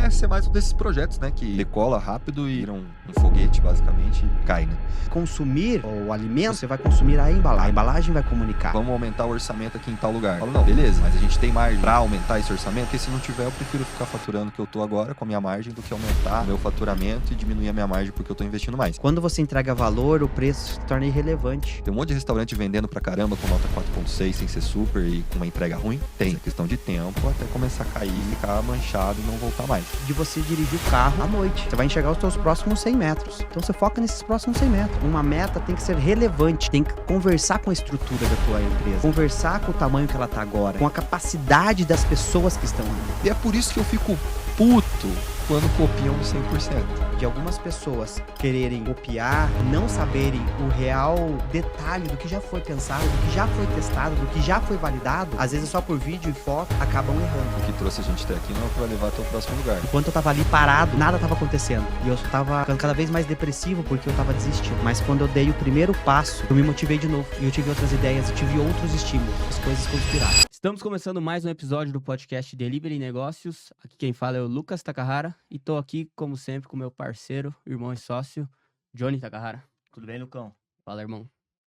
é ser mais um desses projetos, né? Que decola rápido e vira um foguete, basicamente, e cai, né? Consumir o alimento, você vai consumir a embalagem. A embalagem vai comunicar. Vamos aumentar o orçamento aqui em tal lugar. Eu falo, não, beleza, mas a gente tem margem pra aumentar esse orçamento, porque se não tiver, eu prefiro ficar faturando o que eu tô agora com a minha margem do que aumentar o meu faturamento e diminuir a minha margem porque eu tô investindo mais. Quando você entrega valor, o preço se torna irrelevante. Tem um monte de restaurante vendendo pra caramba com nota 4.6 sem ser super e com uma entrega ruim. Tem. É questão de tempo até começar a cair, ficar manchado e não voltar mais. De você dirigir o carro à noite. Você vai enxergar os seus próximos 100 metros. Então você foca nesses próximos 100 metros. Uma meta tem que ser relevante, tem que conversar com a estrutura da tua empresa, conversar com o tamanho que ela tá agora, com a capacidade das pessoas que estão ali. E é por isso que eu fico puto quando copiam 100%. De algumas pessoas quererem copiar, não saberem o real detalhe do que já foi pensado, do que já foi testado, do que já foi validado, às vezes só por vídeo e foto, acabam errando. O que trouxe a gente até aqui não é o que vai levar até o próximo lugar. Enquanto eu tava ali parado, nada tava acontecendo. E eu tava ficando cada vez mais depressivo porque eu tava desistindo. Mas quando eu dei o primeiro passo, eu me motivei de novo. E eu tive outras ideias, eu tive outros estímulos. As coisas conspiraram. Estamos começando mais um episódio do podcast Delivery Negócios. Aqui quem fala é o Lucas Takahara e tô aqui, como sempre, com meu parceiro, irmão e sócio, Johnny Takahara. Tudo bem, Lucão? Fala, irmão.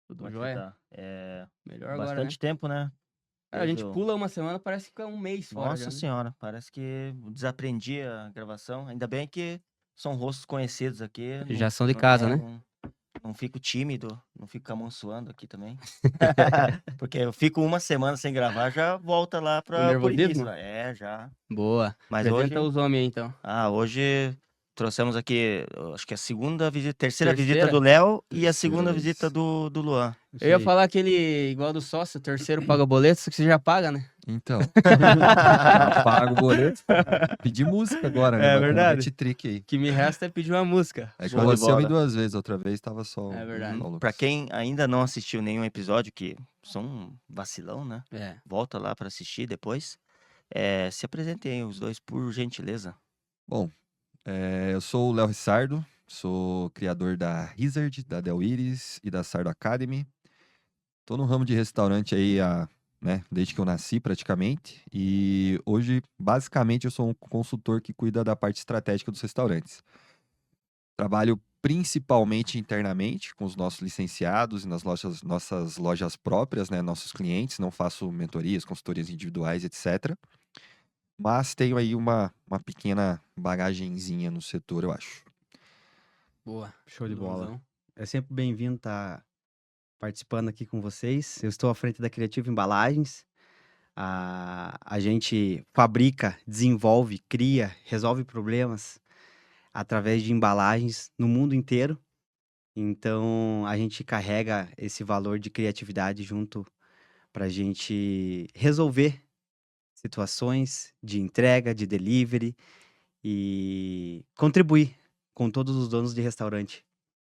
Tudo Como é que jóia? tá? É Melhor agora, né? bastante tempo, né? Cara, a gente Desde o- pula uma semana, parece que fica um mês fora Nossa já, né? senhora, parece que desaprendi a gravação. Ainda bem que são rostos conhecidos aqui. Já são de casa, né? Não fico tímido, não fico com a mão suando aqui também. Porque eu fico uma semana sem gravar, já volta lá O para nervosismo? já. Boa. Mas Apresenta hoje, os homens aí, então. hoje trouxemos aqui, eu acho que a segunda visita, terceira visita Terceira? do Léo e a Terceira segunda vez. visita do Luan. Eu ia falar aquele igual do sócio, o terceiro paga boleto, só que você já paga, né? Então, paga o boleto. Pedir música agora, né? É Vai ter um verdade. hat-trick aí. O que me resta é pedir uma música. É que Show de você eu vi bola. 2 vezes, outra vez tava só É verdade. só o Lucas. Pra quem ainda não assistiu nenhum episódio, que são um vacilão, né? É. Volta lá pra assistir depois. Se apresentem aí, os dois, por gentileza. Bom, eu sou o Léo Rissardo, sou criador da Rizzard, da Del Iris e da Sardo Academy. Tô no ramo de restaurante aí desde que eu nasci praticamente. E hoje, basicamente, eu sou um consultor que cuida da parte estratégica dos restaurantes. Trabalho principalmente internamente com os nossos licenciados e nas nossas lojas próprias, né? Nossos clientes. Não faço mentorias, consultorias individuais, etc. Mas tenho aí uma pequena bagagenzinha no setor, eu acho. Boa. Show de bola. Luanzão. É sempre bem-vindo estar participando aqui com vocês. Eu estou à frente da Criativa Embalagens. A gente fabrica, desenvolve, cria, resolve problemas através de embalagens no mundo inteiro. Então, a gente carrega esse valor de criatividade junto para a gente resolver situações de entrega, de delivery e contribuir com todos os donos de restaurante.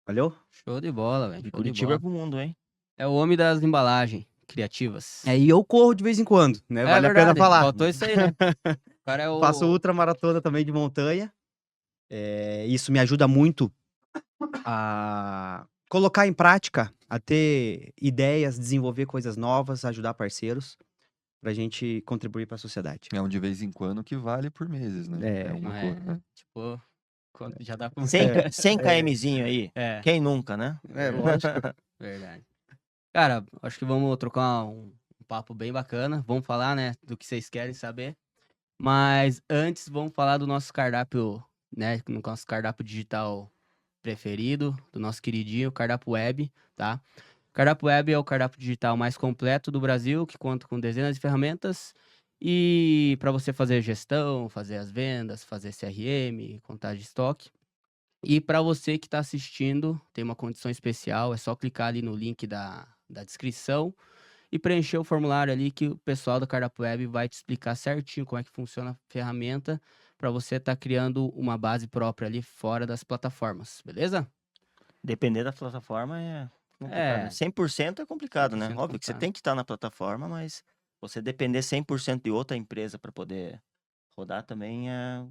Valeu? Show de bola, velho. De Show de Curitiba bola. pro mundo, hein? É o homem das embalagens criativas. E eu corro de vez em quando, né? Vale a pena verdade, falar. Faltou isso aí, né? O cara é o... Faço ultramaratona também de montanha. Isso me ajuda muito a colocar em prática, a ter ideias, desenvolver coisas novas, ajudar parceiros, pra gente contribuir para a sociedade. É um de vez em quando que vale por meses, né? É. uma É, coisa. tipo, já dá pra... 100 kmzinho aí. É, Quem nunca, né? Lógico. verdade. Cara, acho que vamos trocar um papo bem bacana. Vamos falar, né, do que vocês querem saber. Mas antes, vamos falar do nosso cardápio, né, no nosso cardápio digital preferido, do nosso queridinho, o cardápio web, tá? O cardápio web é o cardápio digital mais completo do Brasil, que conta com dezenas de ferramentas e para você fazer gestão, fazer as vendas, fazer CRM, contagem de estoque. E para você que está assistindo, tem uma condição especial, é só clicar ali no link da descrição e preencher o formulário ali que o pessoal do Cardápio Web vai te explicar certinho como é que funciona a ferramenta para você estar criando uma base própria ali fora das plataformas, beleza? Depender da plataforma é complicado. É. Né? 100% é complicado, né? 100% Óbvio que você complicado. tem que estar na plataforma, mas você depender 100% de outra empresa para poder rodar também é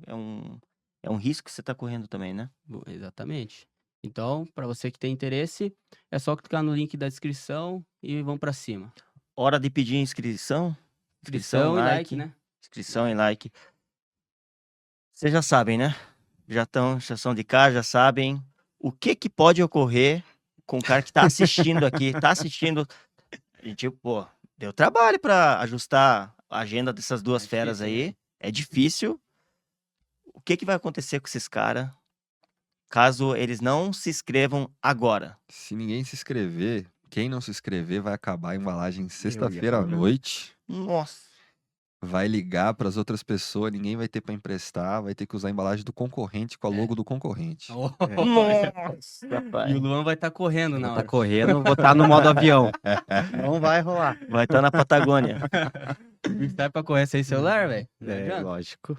um risco que você está correndo também, né? Exatamente. Então, para você que tem interesse, é só clicar no link da descrição e vamos para cima. Hora de pedir inscrição. Inscrição e like, né? Inscrição e like. Vocês já sabem, né? Já são de casa, já sabem o que pode ocorrer com o cara que tá assistindo aqui, A gente, pô, deu trabalho pra ajustar a agenda dessas duas feras difícil, né? aí. É difícil. O que vai acontecer com esses caras caso eles não se inscrevam agora? Se ninguém se inscrever, quem não se inscrever vai acabar a embalagem ia sexta-feira à falar. noite. Nossa. Vai ligar para as outras pessoas, ninguém vai ter para emprestar, vai ter que usar a embalagem do concorrente com a logo do concorrente. Oh, Nossa, E o pai. Luan vai estar correndo na Vou tá hora. correndo, vou estar no modo avião. Não vai rolar. Vai estar na Patagônia. Sai pra correr sem celular, velho? Não É, adianta. lógico.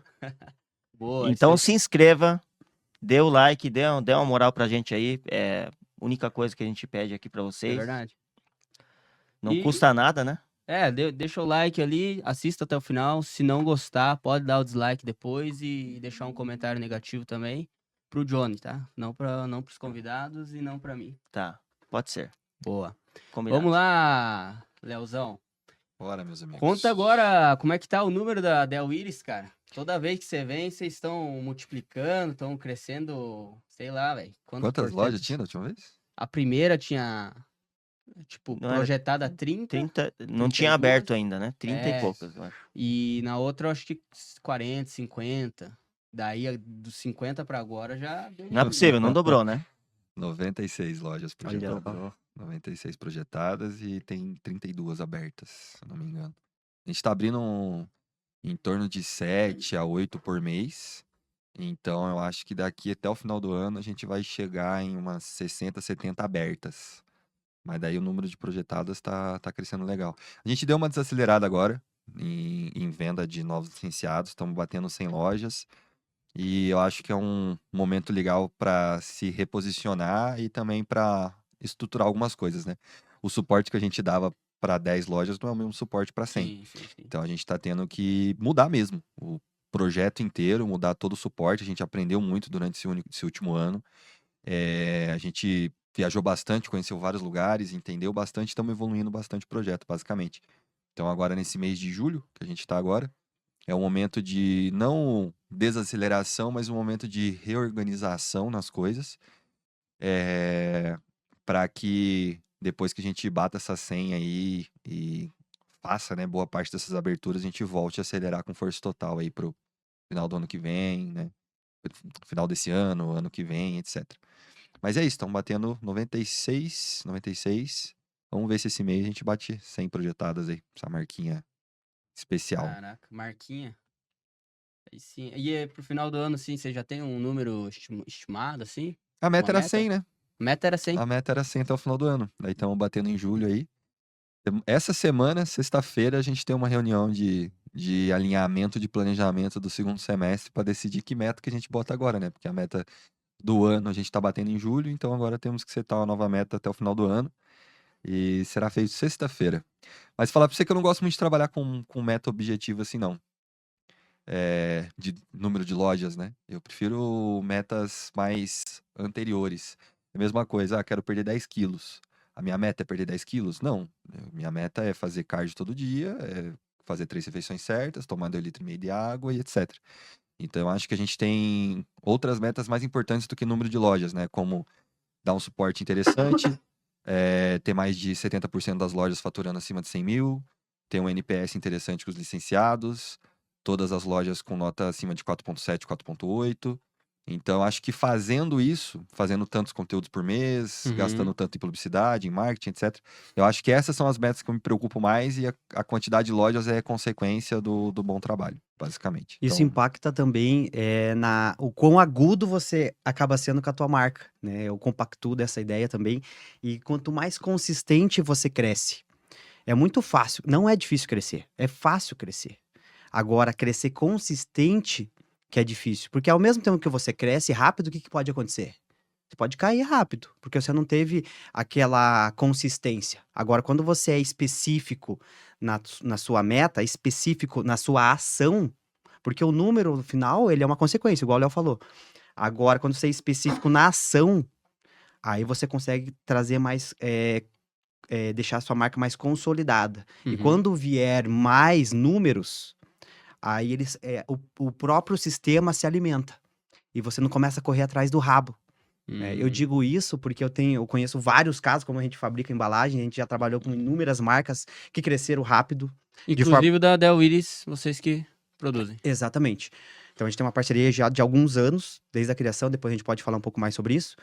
Boa, Então isso se inscreva, dê o like, dê uma moral pra gente aí. É a única coisa que a gente pede aqui pra aí é vocês. verdade. Não E- custa nada, né? Deixa o like ali, assista até o final. Se não gostar, pode dar o dislike depois e deixar um comentário negativo também pro Johnny, tá? Não pros convidados e não pra mim. Tá, pode ser. Boa. Combinado. Vamos lá, Leozão. Bora, meus amigos. Conta agora como é que tá o número da Del Iris, cara. Toda vez que você vem, vocês estão multiplicando, estão crescendo, sei lá, velho. Quantas lojas tinha da última vez? A primeira tinha, tipo, Não era projetada 30, 30, não 32? tinha aberto ainda, né? 30 É. e poucas, eu acho. e na outra eu acho que 40, 50. Daí, dos 50 pra agora já deu Não é possível, não dobrou, né? 96 lojas Olha projetadas. só. 96 projetadas e tem 32 abertas, se eu não me engano. A gente tá abrindo em torno de 7 a 8 por mês. Então eu acho que daqui até o final do ano a gente vai chegar em umas 60, 70 abertas. Mas daí o número de projetadas tá crescendo legal. A gente deu uma desacelerada agora em venda de novos licenciados. Estamos batendo 100 lojas. E eu acho que é um momento legal para se reposicionar e também para estruturar algumas coisas, né? O suporte que a gente dava para 10 lojas não é o mesmo suporte para 100. Sim. Então a gente está tendo que mudar mesmo o projeto inteiro, mudar todo o suporte. A gente aprendeu muito durante esse último ano. A gente viajou bastante, conheceu vários lugares, entendeu bastante, estamos evoluindo bastante o projeto, basicamente. Então agora nesse mês de julho, que a gente está agora, é um momento de não desaceleração, mas um momento de reorganização nas coisas, para que depois que a gente bata essa senha aí e faça, né, boa parte dessas aberturas, a gente volte a acelerar com força total aí pro final do ano que vem, né? Final desse ano que vem, etc. Mas é isso, estão batendo 96. Vamos ver se esse mês a gente bate 100 projetadas aí, essa marquinha especial. Caraca, marquinha. Aí sim. E pro final do ano, assim, você já tem um número estimado, assim? A meta Uma era meta? 100, né? A meta era 100. A meta era 100 até o final do ano. Daí estamos batendo em julho aí. Essa semana, sexta-feira, a gente tem uma reunião de alinhamento de planejamento do segundo semestre para decidir que meta que a gente bota agora, né? Porque a meta do ano a gente está batendo em julho, então agora temos que setar uma nova meta até o final do ano. E será feito sexta-feira. Mas falar para você que eu não gosto muito de trabalhar com meta objetiva assim, não. De número de lojas, né? Eu prefiro metas mais anteriores. É a mesma coisa, quero perder 10 quilos. A minha meta é perder 10 quilos? Não. Minha meta é fazer cardio todo dia, é fazer 3 refeições certas, tomar 2,5 litros de água e etc. Então, eu acho que a gente tem outras metas mais importantes do que número de lojas, né? Como dar um suporte interessante, ter mais de 70% das lojas faturando acima de 100 mil, ter um NPS interessante com os licenciados, todas as lojas com nota acima de 4,7, 4,8. Então, acho que fazendo isso, fazendo tantos conteúdos por mês, Uhum. gastando tanto em publicidade, em marketing, etc. Eu acho que essas são as metas que eu me preocupo mais e a quantidade de lojas é consequência do bom trabalho, basicamente. Isso Então, impacta também o quão agudo você acaba sendo com a tua marca, né? Eu compactuo dessa ideia também. E quanto mais consistente você cresce, é muito fácil. Não é difícil crescer, é fácil crescer. Agora, crescer consistente que é difícil. Porque ao mesmo tempo que você cresce rápido, o que pode acontecer? Você pode cair rápido, porque você não teve aquela consistência. Agora, quando você é específico na sua meta, específico na sua ação, porque o número no final, ele é uma consequência, igual o Léo falou. Agora, quando você é específico na ação, aí você consegue trazer mais, deixar a sua marca mais consolidada. E Uhum. quando vier mais números, aí o próprio sistema se alimenta. E você não começa a correr atrás do rabo. Eu digo isso porque eu conheço vários casos, como a gente fabrica embalagem, a gente já trabalhou com inúmeras marcas que cresceram rápido. Inclusive da Del Iris, vocês que produzem. Exatamente. Então a gente tem uma parceria já de alguns anos, desde a criação, depois a gente pode falar um pouco mais sobre isso.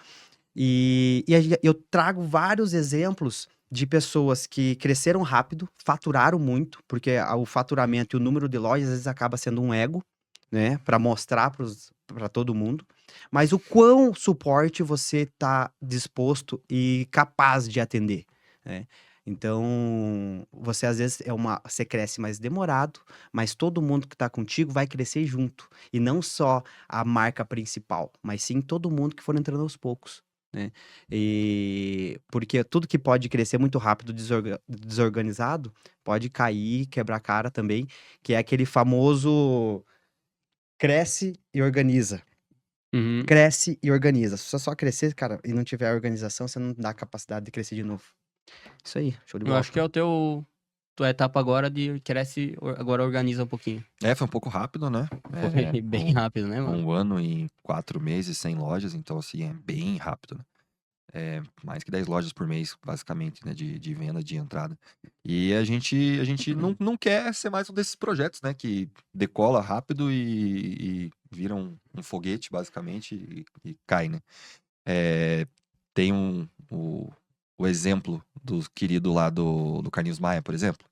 E eu trago vários exemplos de pessoas que cresceram rápido, faturaram muito, porque o faturamento e o número de lojas às vezes acaba sendo um ego, né, para mostrar para todo mundo. Mas o quão suporte você está disposto e capaz de atender, né? Então, você às vezes você cresce mais demorado, mas todo mundo que está contigo vai crescer junto. E não só a marca principal, mas sim todo mundo que for entrando aos poucos, né? E porque tudo que pode crescer muito rápido, desorganizado, pode cair, quebrar a cara também, que é aquele famoso cresce e organiza. Uhum. Cresce e organiza. Se você só crescer, cara, e não tiver organização, você não dá capacidade de crescer de novo. Isso aí, show de Eu bola. acho que é tua etapa agora de cresce, agora organiza um pouquinho. Foi um pouco rápido, né? Foi bem rápido, né, mano? 1 ano e 4 meses sem lojas, então assim, é bem rápido, né? Mais que 10 lojas por mês, basicamente, né? De venda, de entrada. E a gente não quer ser mais um desses projetos, né? Que decola rápido e vira um foguete, basicamente, e cai, né? Tem o exemplo do querido lá do Carlinhos Maia, por exemplo.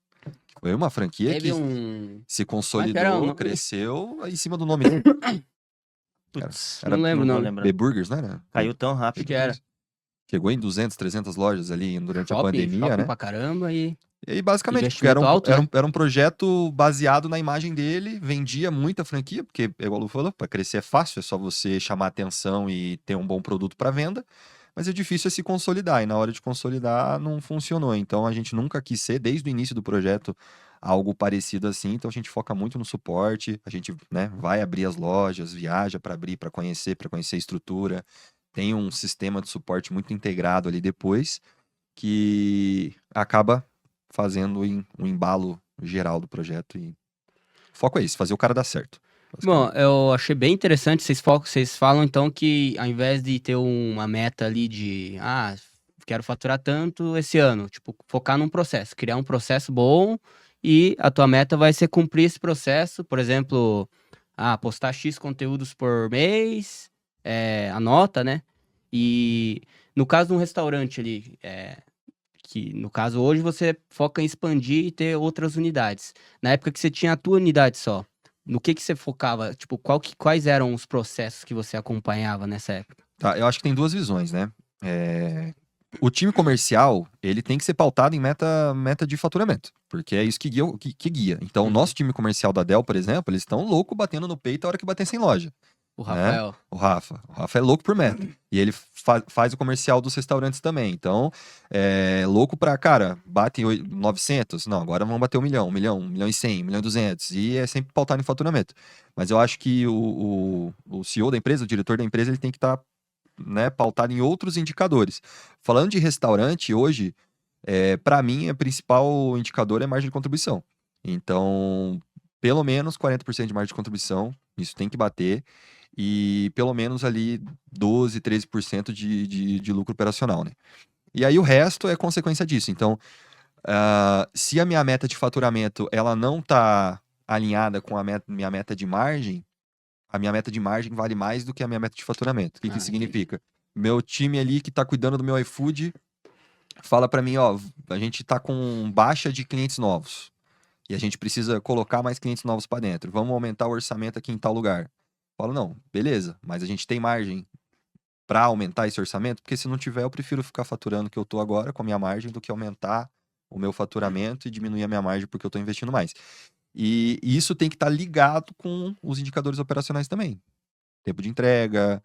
Foi uma franquia Teve que um. se Como é que consolidou, era o nome? cresceu em cima do nome dele. Putz, Era Não lembro, não vou não. lembrar. B Burgers, não era? Caiu tão Acho rápido. que era. Chegou em 200, 300 lojas ali durante a Shopping pandemia, né? pra caramba e. E aí, basicamente, porque Investimento alto, né? era um projeto baseado na imagem dele, vendia muita franquia, porque, igual o Lu falou, para crescer é fácil, é só você chamar atenção e ter um bom produto para venda, mas é difícil se consolidar, e na hora de consolidar não funcionou. Então a gente nunca quis ser, desde o início do projeto, algo parecido assim, então a gente foca muito no suporte, a gente, né, vai abrir as lojas, viaja para abrir, para conhecer a estrutura, tem um sistema de suporte muito integrado ali depois, que acaba fazendo um embalo geral do projeto e o foco é isso, fazer o cara dar certo. Bom, eu achei bem interessante. Vocês falam então que ao invés de ter uma meta ali de quero faturar tanto esse ano, tipo, focar num processo, criar um processo bom e a tua meta vai ser cumprir esse processo, por exemplo, postar X conteúdos por mês, anota, né? E no caso de um restaurante ali, que no caso hoje você foca em expandir e ter outras unidades. Na época que você tinha a tua unidade só, no que você focava? Tipo, quais eram os processos que você acompanhava nessa época? Tá, eu acho que tem duas visões, né? O time comercial, ele tem que ser pautado em meta de faturamento, porque é isso que guia. Então, o nosso time comercial da Dell, por exemplo, eles estão louco batendo no peito a hora que bater sem loja. O Rafael. O Rafa é louco por meta. E ele faz o comercial dos restaurantes também. Então, louco pra, cara, bate 900. Não, agora vamos bater 1 milhão, 1 milhão, 1 milhão e 100, 1 milhão e 200. E é sempre pautado em faturamento. Mas eu acho que o CEO da empresa, o diretor da empresa, ele tem que estar pautado em outros indicadores. Falando de restaurante, hoje, para mim, o principal indicador é margem de contribuição. Então, pelo menos 40% de margem de contribuição, isso tem que bater. E pelo menos ali 12, 13% de lucro operacional, né? E aí o resto é consequência disso. Então, se a minha meta de faturamento ela não está alinhada com a minha meta de margem, a minha meta de margem vale mais do que a minha meta de faturamento. O que isso significa? Meu time ali que está cuidando do meu iFood fala para mim, ó, a gente está com baixa de clientes novos e a gente precisa colocar mais clientes novos para dentro. Vamos aumentar o orçamento aqui em tal lugar. Falo, não, beleza, mas a gente tem margem para aumentar esse orçamento, porque se não tiver, eu prefiro ficar faturando o que eu tô agora com a minha margem do que aumentar o meu faturamento e diminuir a minha margem porque eu tô investindo mais. E isso tem que estar ligado com os indicadores operacionais também. Tempo de entrega,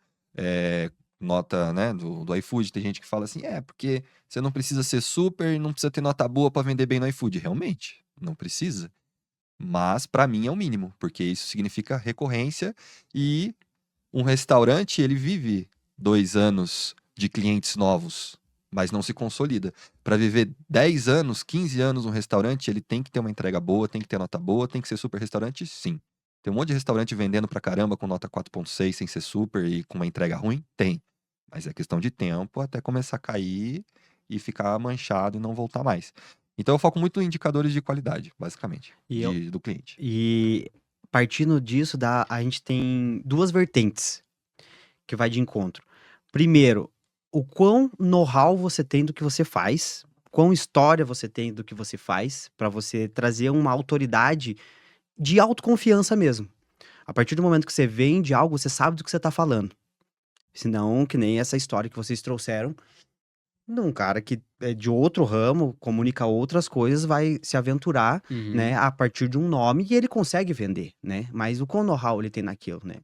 nota, né, do iFood. Tem gente que fala assim, porque você não precisa ser super e não precisa ter nota boa para vender bem no iFood. Realmente, não precisa. Mas para mim é o mínimo, porque isso significa recorrência e um restaurante, ele vive 2 anos de clientes novos, mas não se consolida. Para viver 10 anos, 15 anos um restaurante, ele tem que ter uma entrega boa, tem que ter nota boa, tem que ser super restaurante, sim. Tem um monte de restaurante vendendo pra caramba com nota 4.6 sem ser super e com uma entrega ruim? Tem. Mas é questão de tempo até começar a cair e ficar manchado e não voltar mais. Então eu foco muito em indicadores de qualidade, basicamente, do cliente. E partindo disso, a gente tem duas vertentes que vai de encontro. Primeiro, o quão know-how você tem do que você faz, quão história você tem do que você faz, para você trazer uma autoridade de autoconfiança mesmo. A partir do momento que você vende algo, você sabe do que você está falando. Senão, que nem essa história que vocês trouxeram, de um cara que é de outro ramo, comunica outras coisas, vai se aventurar, né, a partir de um nome e ele consegue vender, né? Mas o quão know-how ele tem naquilo, né?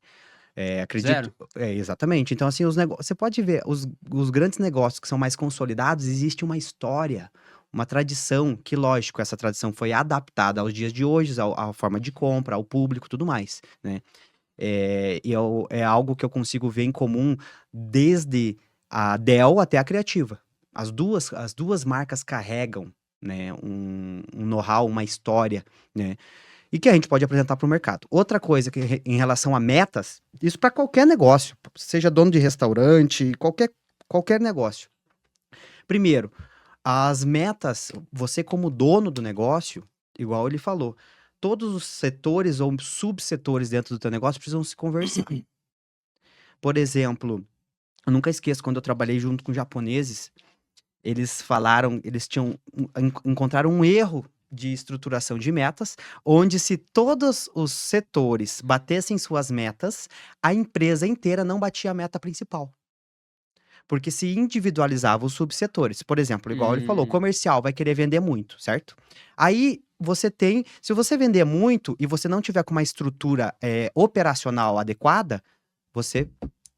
Acredito. Zero. Exatamente. Então, assim, você pode ver, os grandes negócios que são mais consolidados, existe uma história, uma tradição, que, lógico, essa tradição foi adaptada aos dias de hoje, à forma de compra, ao público, tudo mais, né? É algo que eu consigo ver em comum desde a Dell até a Criativa. As duas marcas carregam, né, um know-how, uma história, né? E que a gente pode apresentar para o mercado. Outra coisa que em relação a metas, isso para qualquer negócio, seja dono de restaurante, qualquer negócio. Primeiro, as metas, você como dono do negócio, igual ele falou, todos os setores ou subsetores dentro do teu negócio precisam se conversar. Por exemplo, eu nunca esqueço quando eu trabalhei junto com japoneses, eles encontraram um erro de estruturação de metas, onde se todos os setores batessem suas metas, a empresa inteira não batia a meta principal. Porque se individualizava os subsetores. Por exemplo, igual ele falou, o comercial vai querer vender muito, certo? Aí se você vender muito e você não tiver com uma estrutura operacional adequada, você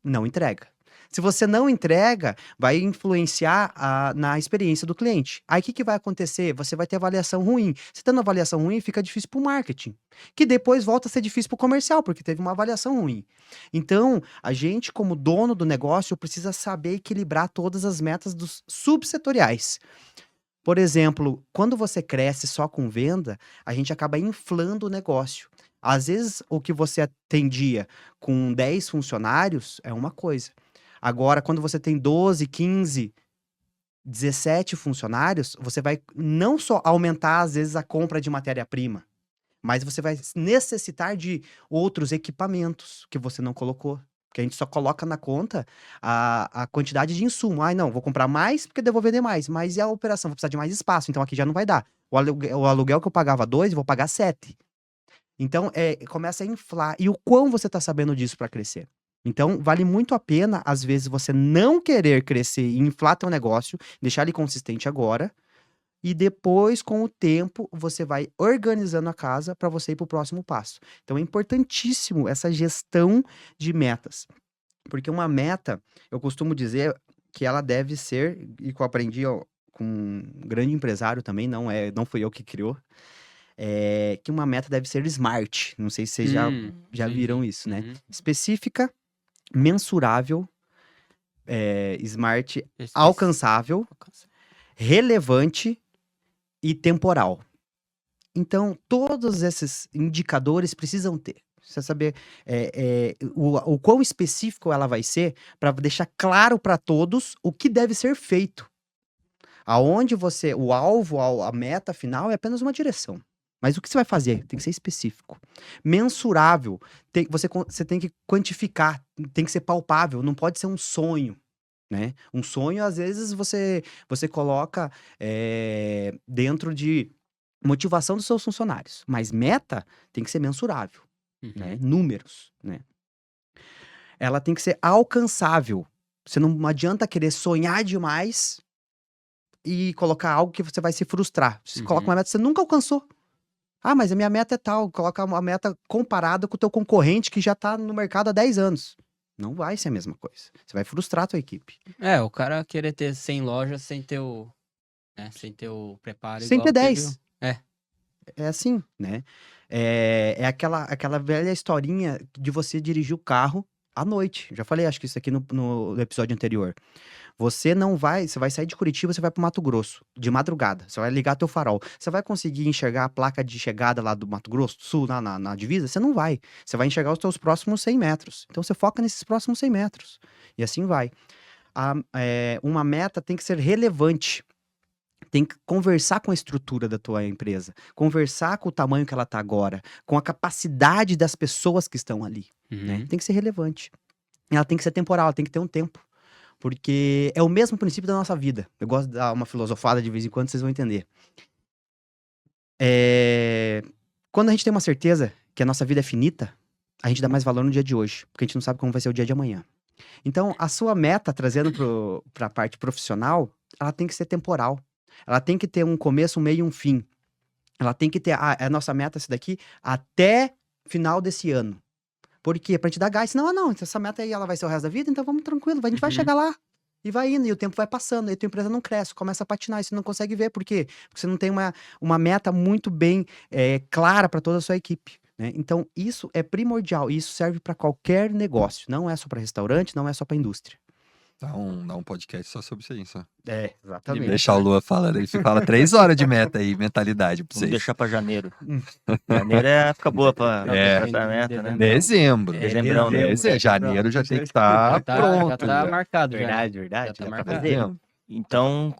não entrega. Se você não entrega, vai influenciar na experiência do cliente. Aí o que vai acontecer? Você vai ter avaliação ruim. Se tendo avaliação ruim, fica difícil para o marketing, que depois volta a ser difícil para o comercial, porque teve uma avaliação ruim. Então, a gente, como dono do negócio, precisa saber equilibrar todas as metas dos subsetoriais. Por exemplo, quando você cresce só com venda, a gente acaba inflando o negócio. Às vezes, o que você atendia com 10 funcionários é uma coisa. Agora, quando você tem 12, 15, 17 funcionários, você vai não só aumentar, às vezes, a compra de matéria-prima, mas você vai necessitar de outros equipamentos que você não colocou. Porque a gente só coloca na conta a quantidade de insumo. Não, vou comprar mais porque devo vender mais. Mas e a operação? Vou precisar de mais espaço, então aqui já não vai dar. O aluguel que eu pagava 2, eu vou pagar 7. Então, começa a inflar. E o quão você está sabendo disso para crescer? Então, vale muito a pena, às vezes, você não querer crescer e inflar teu negócio, deixar ele consistente agora, e depois, com o tempo, você vai organizando a casa para você ir para o próximo passo. Então, é importantíssimo essa gestão de metas. Porque uma meta, eu costumo dizer que ela deve ser, e que eu aprendi com um grande empresário também, não fui eu que criou, que uma meta deve ser smart. Não sei se vocês já viram isso, né? Específica, mensurável, smart, alcançável, relevante e temporal. Então, todos esses indicadores precisam ter. Precisa saber o quão específico ela vai ser para deixar claro para todos o que deve ser feito. Aonde o alvo, a meta final é apenas uma direção. Mas o que você vai fazer? Tem que ser específico. Mensurável. Você tem que quantificar. Tem que ser palpável. Não pode ser um sonho, né? Um sonho, às vezes, você coloca dentro de motivação dos seus funcionários. Mas meta tem que ser mensurável. Né? Números, né? Ela tem que ser alcançável. Você não adianta querer sonhar demais e colocar algo que você vai se frustrar. Você coloca uma meta que você nunca alcançou. Mas a minha meta é tal. Coloca uma meta comparada com o teu concorrente que já tá no mercado há 10 anos. Não vai ser a mesma coisa. Você vai frustrar a tua equipe. O cara querer ter 100 lojas sem ter o preparo sem igual ter teve 10. É assim, né? É aquela velha historinha de você dirigir o carro à noite. Já falei, acho que isso aqui no episódio anterior. Você vai sair de Curitiba, você vai pro Mato Grosso, de madrugada. Você vai ligar teu farol. Você vai conseguir enxergar a placa de chegada lá do Mato Grosso do Sul, na divisa? Você não vai. Você vai enxergar os teus próximos 100 metros. Então você foca nesses próximos 100 metros. E assim vai. Uma meta tem que ser relevante. Tem que conversar com a estrutura da tua empresa, conversar com o tamanho que ela tá agora, com a capacidade das pessoas que estão ali, né? Tem que ser relevante. Ela tem que ser temporal, ela tem que ter um tempo. Porque é o mesmo princípio da nossa vida. Eu gosto de dar uma filosofada de vez em quando, vocês vão entender. Quando a gente tem uma certeza que a nossa vida é finita, a gente dá mais valor no dia de hoje, porque a gente não sabe como vai ser o dia de amanhã. Então, a sua meta, trazendo para a parte profissional, ela tem que ser temporal. Ela tem que ter um começo, um meio e um fim. Ela tem que ter a nossa meta, essa daqui, até final desse ano. Por quê? Pra gente dar gás. Senão, não, essa meta aí ela vai ser o resto da vida, então vamos tranquilo, a gente vai chegar lá. E vai indo, e o tempo vai passando, e a tua empresa não cresce, começa a patinar, e você não consegue ver. Por quê? Porque você não tem uma meta muito bem clara para toda a sua equipe. Né? Então, isso é primordial, e isso serve para qualquer negócio. Não é só para restaurante, não é só para indústria. Dá um podcast só sobre isso aí, só. Exatamente. Deixar o Lua falando, ele fala 3 horas de meta aí, mentalidade pra Vamos vocês. deixar pra janeiro. Janeiro é a época boa pra É. tratar a meta, né? Dezembro. Dezembrão, né? Janeiro já tem que estar Já pronto. tá marcado já. Verdade. Já tá dá pra marcado. fazer. Dezembro. Então,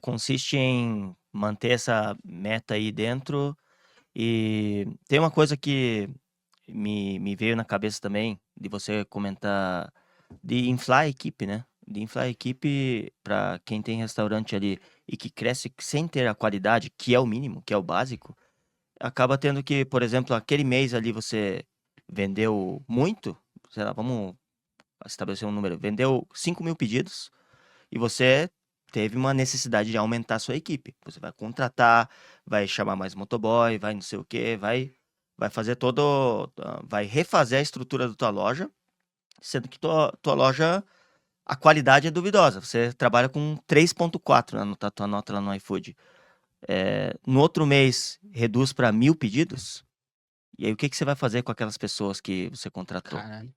consiste em manter essa meta aí dentro. E tem uma coisa que me veio na cabeça também, de você comentar, de inflar a equipe, né? De inflar a equipe para quem tem restaurante ali e que cresce sem ter a qualidade, que é o mínimo, que é o básico, acaba tendo que, por exemplo, aquele mês ali você vendeu muito, sei lá, vamos estabelecer um número, vendeu 5.000 pedidos e você teve uma necessidade de aumentar a sua equipe. Você vai contratar, vai chamar mais motoboy, vai não sei o quê, vai fazer vai refazer a estrutura da tua loja, sendo que tua loja, a qualidade é duvidosa. Você trabalha com 3.4 na tua nota lá no iFood. No outro mês, reduz para 1.000 pedidos. E aí, o que você vai fazer com aquelas pessoas que você contratou? Caralho.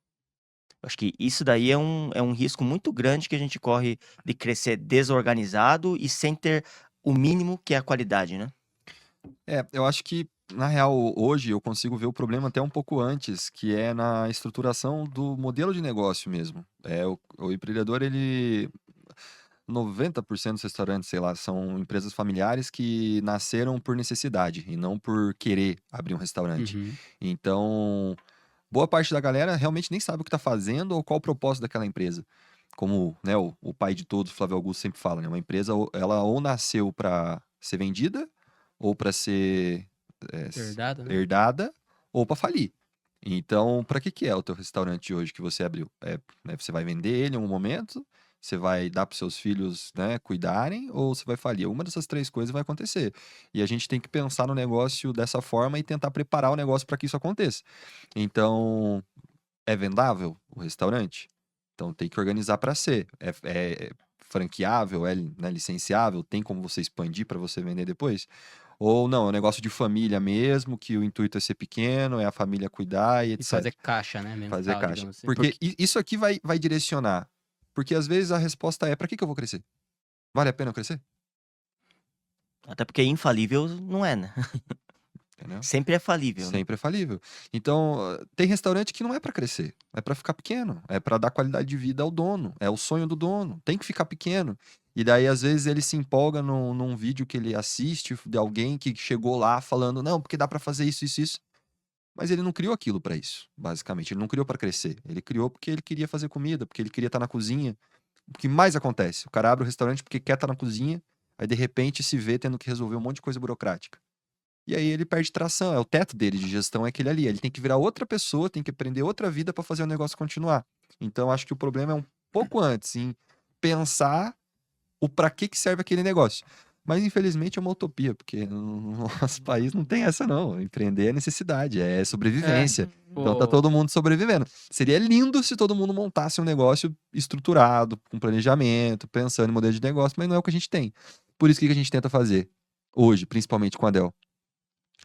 Eu acho que isso daí é um risco muito grande que a gente corre de crescer desorganizado e sem ter o mínimo que é a qualidade, né? Eu acho que, na real, hoje eu consigo ver o problema até um pouco antes, que é na estruturação do modelo de negócio mesmo. O empreendedor, 90% dos restaurantes, sei lá, são empresas familiares que nasceram por necessidade e não por querer abrir um restaurante. Uhum. Então, boa parte da galera realmente nem sabe o que está fazendo ou qual o propósito daquela empresa. Como, né, o pai de todos, Flávio Augusto, sempre fala, né? Uma empresa, ela ou nasceu para ser vendida, ou para ser Herdado, né? herdada, ou para falir. Então, para que é o teu restaurante hoje que você abriu? Né, você vai vender ele em um momento, você vai dar para seus filhos, né, cuidarem, ou você vai falir? Uma dessas 3 coisas vai acontecer. E a gente tem que pensar no negócio dessa forma e tentar preparar o negócio para que isso aconteça. Então, é vendável o restaurante? Então tem que organizar para ser. É franqueável, né, licenciável? Tem como você expandir para você vender depois? Ou não, é um negócio de família mesmo, que o intuito é ser pequeno, é a família cuidar e E etc. fazer caixa, né? Mensal, Fazer caixa. digamos assim. Porque isso aqui vai direcionar. Porque às vezes a resposta é: para que eu vou crescer? Vale a pena eu crescer? Até porque infalível não é, né? Entendeu? Sempre é falível, né? Sempre é falível. Então, tem restaurante que não é para crescer, é para ficar pequeno, é para dar qualidade de vida ao dono, é o sonho do dono, tem que ficar pequeno. E daí, às vezes, ele se empolga num vídeo que ele assiste de alguém que chegou lá falando, não, porque dá para fazer isso, isso, isso. Mas ele não criou aquilo para isso, basicamente. Ele não criou para crescer. Ele criou porque ele queria fazer comida, porque ele queria estar na cozinha. O que mais acontece? O cara abre o restaurante porque quer estar na cozinha, aí de repente se vê tendo que resolver um monte de coisa burocrática. E aí ele perde tração, o teto dele de gestão é aquele ali. Ele tem que virar outra pessoa, tem que aprender outra vida para fazer o negócio continuar. Então acho que o problema é um pouco antes, em pensar o para que serve aquele negócio. Mas infelizmente é uma utopia, porque no nosso país não tem essa não. Empreender é necessidade, é sobrevivência. Então tá todo mundo sobrevivendo. Seria lindo se todo mundo montasse um negócio estruturado, com planejamento, pensando em modelo de negócio, mas não é o que a gente tem. Por isso que a gente tenta fazer hoje, principalmente com a Del.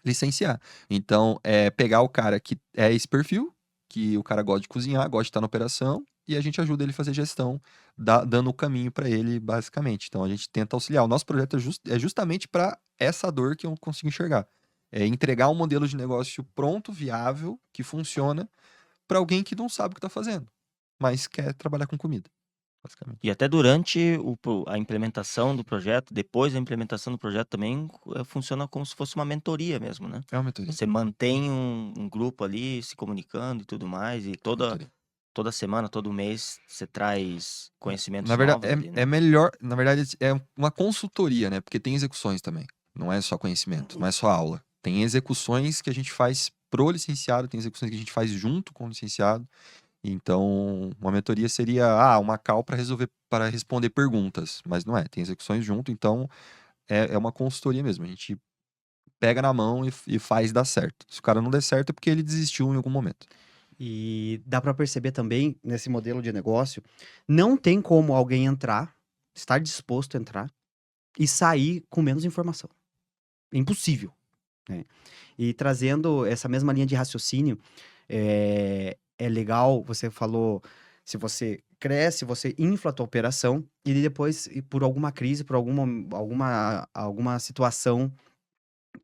Licenciar. Então, pegar o cara que é esse perfil, que o cara gosta de cozinhar, gosta de estar na operação, e a gente ajuda ele a fazer gestão, dando o caminho para ele, basicamente. Então a gente tenta auxiliar. O nosso projeto é justamente para essa dor que eu consigo enxergar. É entregar um modelo de negócio pronto, viável, que funciona, para alguém que não sabe o que está fazendo, mas quer trabalhar com comida, basicamente. E até durante a implementação do projeto, depois da implementação do projeto também funciona como se fosse uma mentoria mesmo, né? É uma mentoria. Você mantém um grupo ali se comunicando e tudo mais, e mentoria. toda semana, todo mês, você traz conhecimentos Na verdade, novos ali, né? é melhor. Na verdade, é uma consultoria, né? Porque tem execuções também. Não é só conhecimento, não é só aula. Tem execuções que a gente faz pro licenciado, tem execuções que a gente faz junto com o licenciado. Então, uma mentoria seria uma call para responder perguntas, mas não é, tem execuções junto, então é uma consultoria mesmo. A gente pega na mão e faz dar certo. Se o cara não der certo, é porque ele desistiu em algum momento. E dá para perceber também, nesse modelo de negócio, não tem como alguém entrar, estar disposto a entrar e sair com menos informação. É impossível, né? E trazendo essa mesma linha de raciocínio, é legal, você falou, se você cresce, você infla a tua operação e depois, por alguma crise, por alguma situação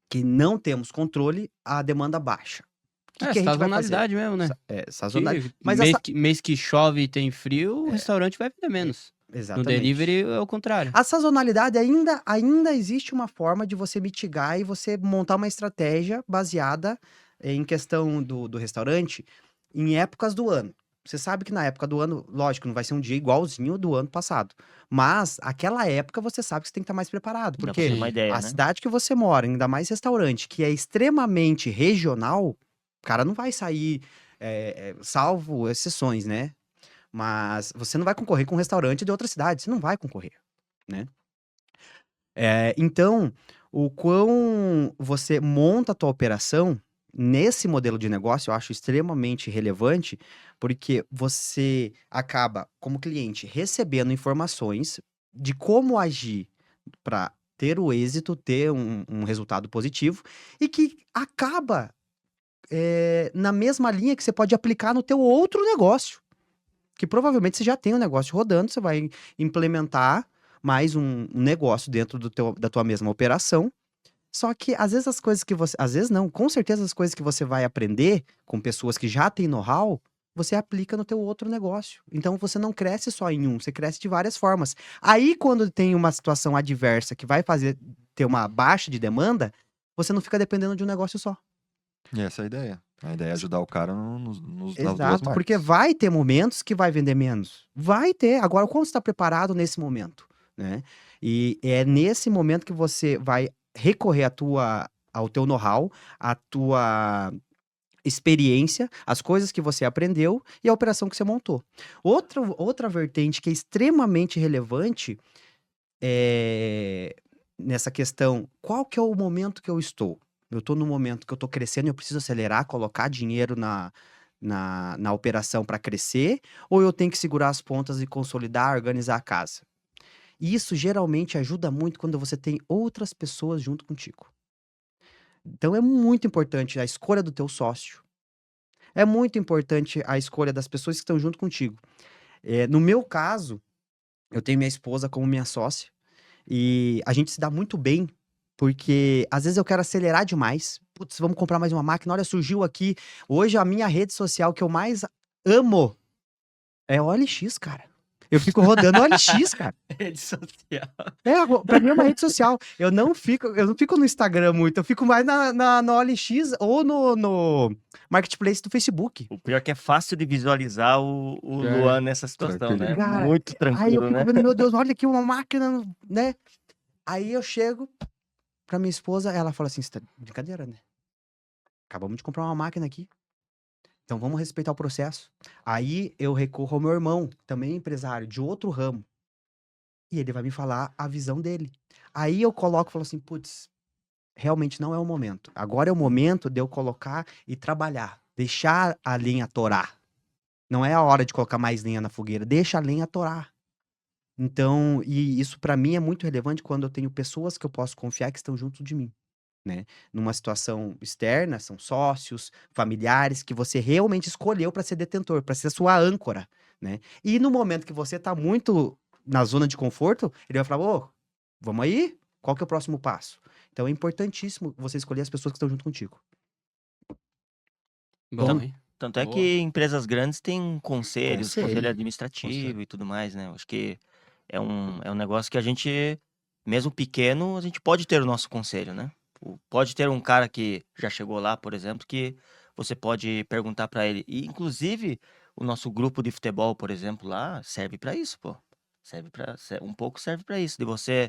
que não temos controle, a demanda baixa. O que a gente vai fazer? Sazonalidade mesmo, né? Sazonalidade. Que Mas mês que chove e tem frio, o restaurante vai vender menos. No exatamente. delivery é o contrário. A sazonalidade ainda existe uma forma de você mitigar e você montar uma estratégia baseada em questão do restaurante em épocas do ano. Você sabe que na época do ano, lógico, não vai ser um dia igualzinho do ano passado. Mas aquela época você sabe que você tem que estar mais preparado. Dá pra Porque ter uma ideia, a né? cidade que você mora, ainda mais restaurante, que é extremamente regional, o cara não vai sair, salvo exceções, né? Mas você não vai concorrer com um restaurante de outra cidade. Você não vai concorrer, né? Então, o quão você monta a tua operação nesse modelo de negócio, eu acho extremamente relevante, porque você acaba, como cliente, recebendo informações de como agir para ter o êxito, ter um resultado positivo, e que acaba na mesma linha que você pode aplicar no teu outro negócio. Que provavelmente você já tem um negócio rodando, você vai implementar mais um negócio dentro da tua mesma operação. Só que às vezes as coisas que você. Às vezes não, com certeza as coisas que você vai aprender com pessoas que já têm know-how, você aplica no teu outro negócio. Então você não cresce só em um, você cresce de várias formas. Aí, quando tem uma situação adversa que vai fazer ter uma baixa de demanda, você não fica dependendo de um negócio só. E essa é a ideia. A ideia é ajudar o cara nas duas Exato, marcas. porque vai ter momentos que vai vender menos. Vai ter. Agora, como você está preparado nesse momento, né? E é nesse momento que você vai recorrer ao teu know-how, à tua experiência, as coisas que você aprendeu e a operação que você montou. Outra vertente que é extremamente relevante nessa questão, qual que é o momento que eu estou? Eu estou no momento que eu estou crescendo e eu preciso acelerar, colocar dinheiro na operação para crescer, ou eu tenho que segurar as pontas e consolidar, organizar a casa? E isso geralmente ajuda muito quando você tem outras pessoas junto contigo. Então é muito importante a escolha do teu sócio. É muito importante a escolha das pessoas que estão junto contigo. No meu caso, eu tenho minha esposa como minha sócia e a gente se dá muito bem, porque às vezes eu quero acelerar demais. Putz, vamos comprar mais uma máquina. Olha, surgiu aqui. Hoje a minha rede social que eu mais amo é o OLX, cara. Eu fico rodando o OLX, cara. Rede social. Pra mim é uma rede social. Eu não fico no Instagram muito, eu fico mais na OLX ou no Marketplace do Facebook. O pior é que é fácil de visualizar o Luan nessa situação, que ele né? é. Cara, Muito Aí eu tranquilo, fico né? vendo, meu Deus, olha aqui uma máquina, né? Aí eu chego pra minha esposa, ela fala assim, você tá de brincadeira, né? Acabamos de comprar uma máquina aqui. Então vamos respeitar o processo. Aí eu recorro ao meu irmão, também empresário, de outro ramo. E ele vai me falar a visão dele. Aí eu coloco e falo assim, putz, realmente não é o momento. Agora é o momento de eu colocar e trabalhar. Deixar a lenha torar. Não é a hora de colocar mais lenha na fogueira. Deixa a lenha torar. Então, e isso pra mim é muito relevante quando eu tenho pessoas que eu posso confiar que estão junto de mim. né? Numa situação externa, são sócios, familiares que você realmente escolheu para ser detentor, para ser a sua âncora, né? E no momento que você tá muito na zona de conforto, ele vai falar: ô, vamos aí? Qual que é o próximo passo? Então é importantíssimo você escolher as pessoas que estão junto contigo. Bom, Então, hein? Tanto é Boa. que empresas grandes têm conselhos, conselho Conselho. administrativo e tudo mais, né? Eu acho que é um negócio que a gente, mesmo pequeno, a gente pode ter o nosso conselho, né? Pode ter um cara que já chegou lá, por exemplo, que você pode perguntar pra ele. E, inclusive, o nosso grupo de futebol, por exemplo, lá, serve pra isso, pô. Um pouco serve pra isso. De você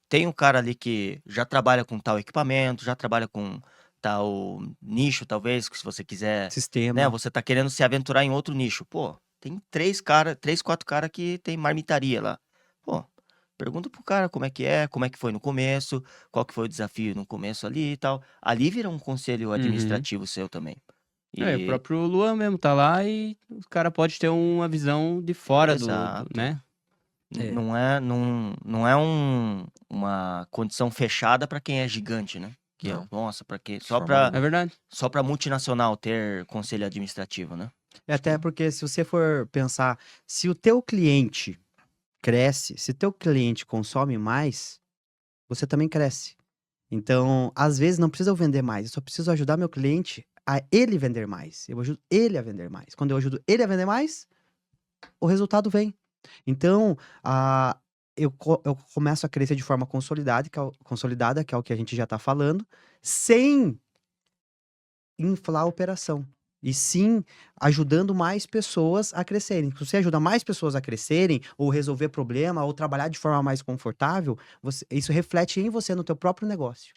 tem um cara ali que já trabalha com tal equipamento, já trabalha com tal nicho, talvez, que se você quiser, né, sistema. você tá querendo se aventurar em outro nicho. Pô, tem 4 cara que tem marmitaria lá. Pô, pergunta pro cara como é que foi no começo, qual que foi o desafio no começo ali e tal. Ali vira um conselho Uhum. administrativo seu também. O E, próprio Luan mesmo tá lá e o cara pode ter uma visão de fora exato. né? É. Não é uma condição fechada para quem é gigante, né? Que Não. nossa, para quê? De forma É alguma. verdade. Só para multinacional ter conselho administrativo, né? É até porque se você for pensar, se o teu cliente cresce, se o teu cliente consome mais, você também cresce. Então, às vezes não precisa eu vender mais, eu só preciso ajudar meu cliente a ele vender mais. Eu ajudo ele a vender mais. Quando eu ajudo ele a vender mais, o resultado vem. Então, eu começo a crescer de forma consolidada, que é o que a gente já está falando, sem inflar a operação. E sim ajudando mais pessoas a crescerem. Se você ajuda mais pessoas a crescerem, ou resolver problema, ou trabalhar de forma mais confortável, isso reflete em você, no teu próprio negócio.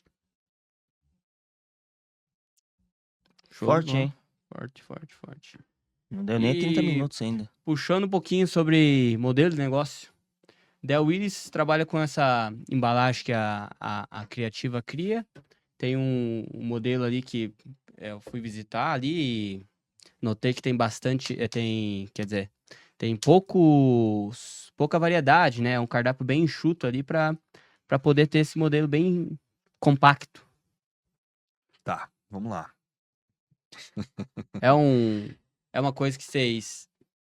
Show de Forte, bola. hein? Forte, forte, forte. Não deu nem 30 minutos ainda. Puxando um pouquinho sobre modelo de negócio. Del Willis trabalha com essa embalagem que a Criativa cria. Tem um modelo ali que eu fui visitar ali e notei que tem bastante, quer dizer, tem pouca variedade, né? É um cardápio bem enxuto ali para poder ter esse modelo bem compacto. Tá, vamos lá. É uma coisa que vocês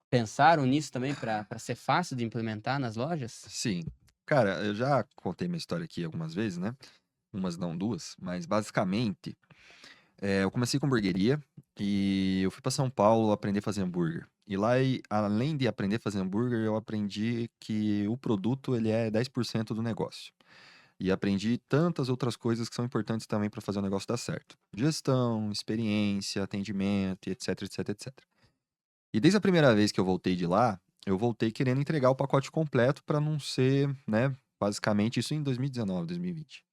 pensaram nisso também para ser fácil de implementar nas lojas? Sim. Cara, eu já contei minha história aqui algumas vezes, né? Umas não, duas. Mas basicamente, eu comecei com hamburgueria e eu fui para São Paulo aprender a fazer hambúrguer. E lá, além de aprender a fazer hambúrguer, eu aprendi que o produto ele é 10% do negócio. E aprendi tantas outras coisas que são importantes também para fazer o negócio dar certo. Gestão, experiência, atendimento, e etc, etc, etc. E desde a primeira vez que eu voltei de lá, eu voltei querendo entregar o pacote completo para não ser, né, basicamente isso em 2019, 2020.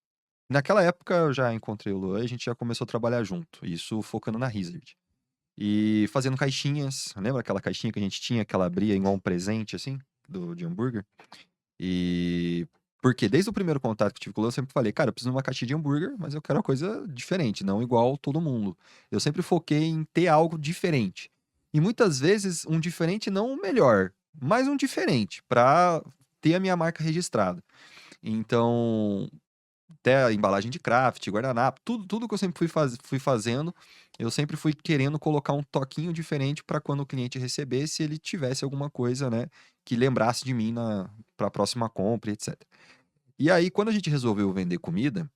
Naquela época eu já encontrei o Luan e a gente já começou a trabalhar junto, isso focando na Hazard. E fazendo caixinhas, lembra aquela caixinha que a gente tinha, que ela abria igual um presente, assim, de hambúrguer? E porque desde o primeiro contato que eu tive com o Luan, eu sempre falei, cara, eu preciso de uma caixinha de hambúrguer, mas eu quero uma coisa diferente, não igual todo mundo. Eu sempre foquei em ter algo diferente. E muitas vezes um diferente não o melhor, mas um diferente, pra ter a minha marca registrada. Então, até a embalagem de craft, guardanapo, tudo que eu sempre fui fazendo, eu sempre fui querendo colocar um toquinho diferente para quando o cliente recebesse, ele tivesse alguma coisa, né, que lembrasse de mim para a próxima compra, etc. E aí, quando a gente resolveu vender comida,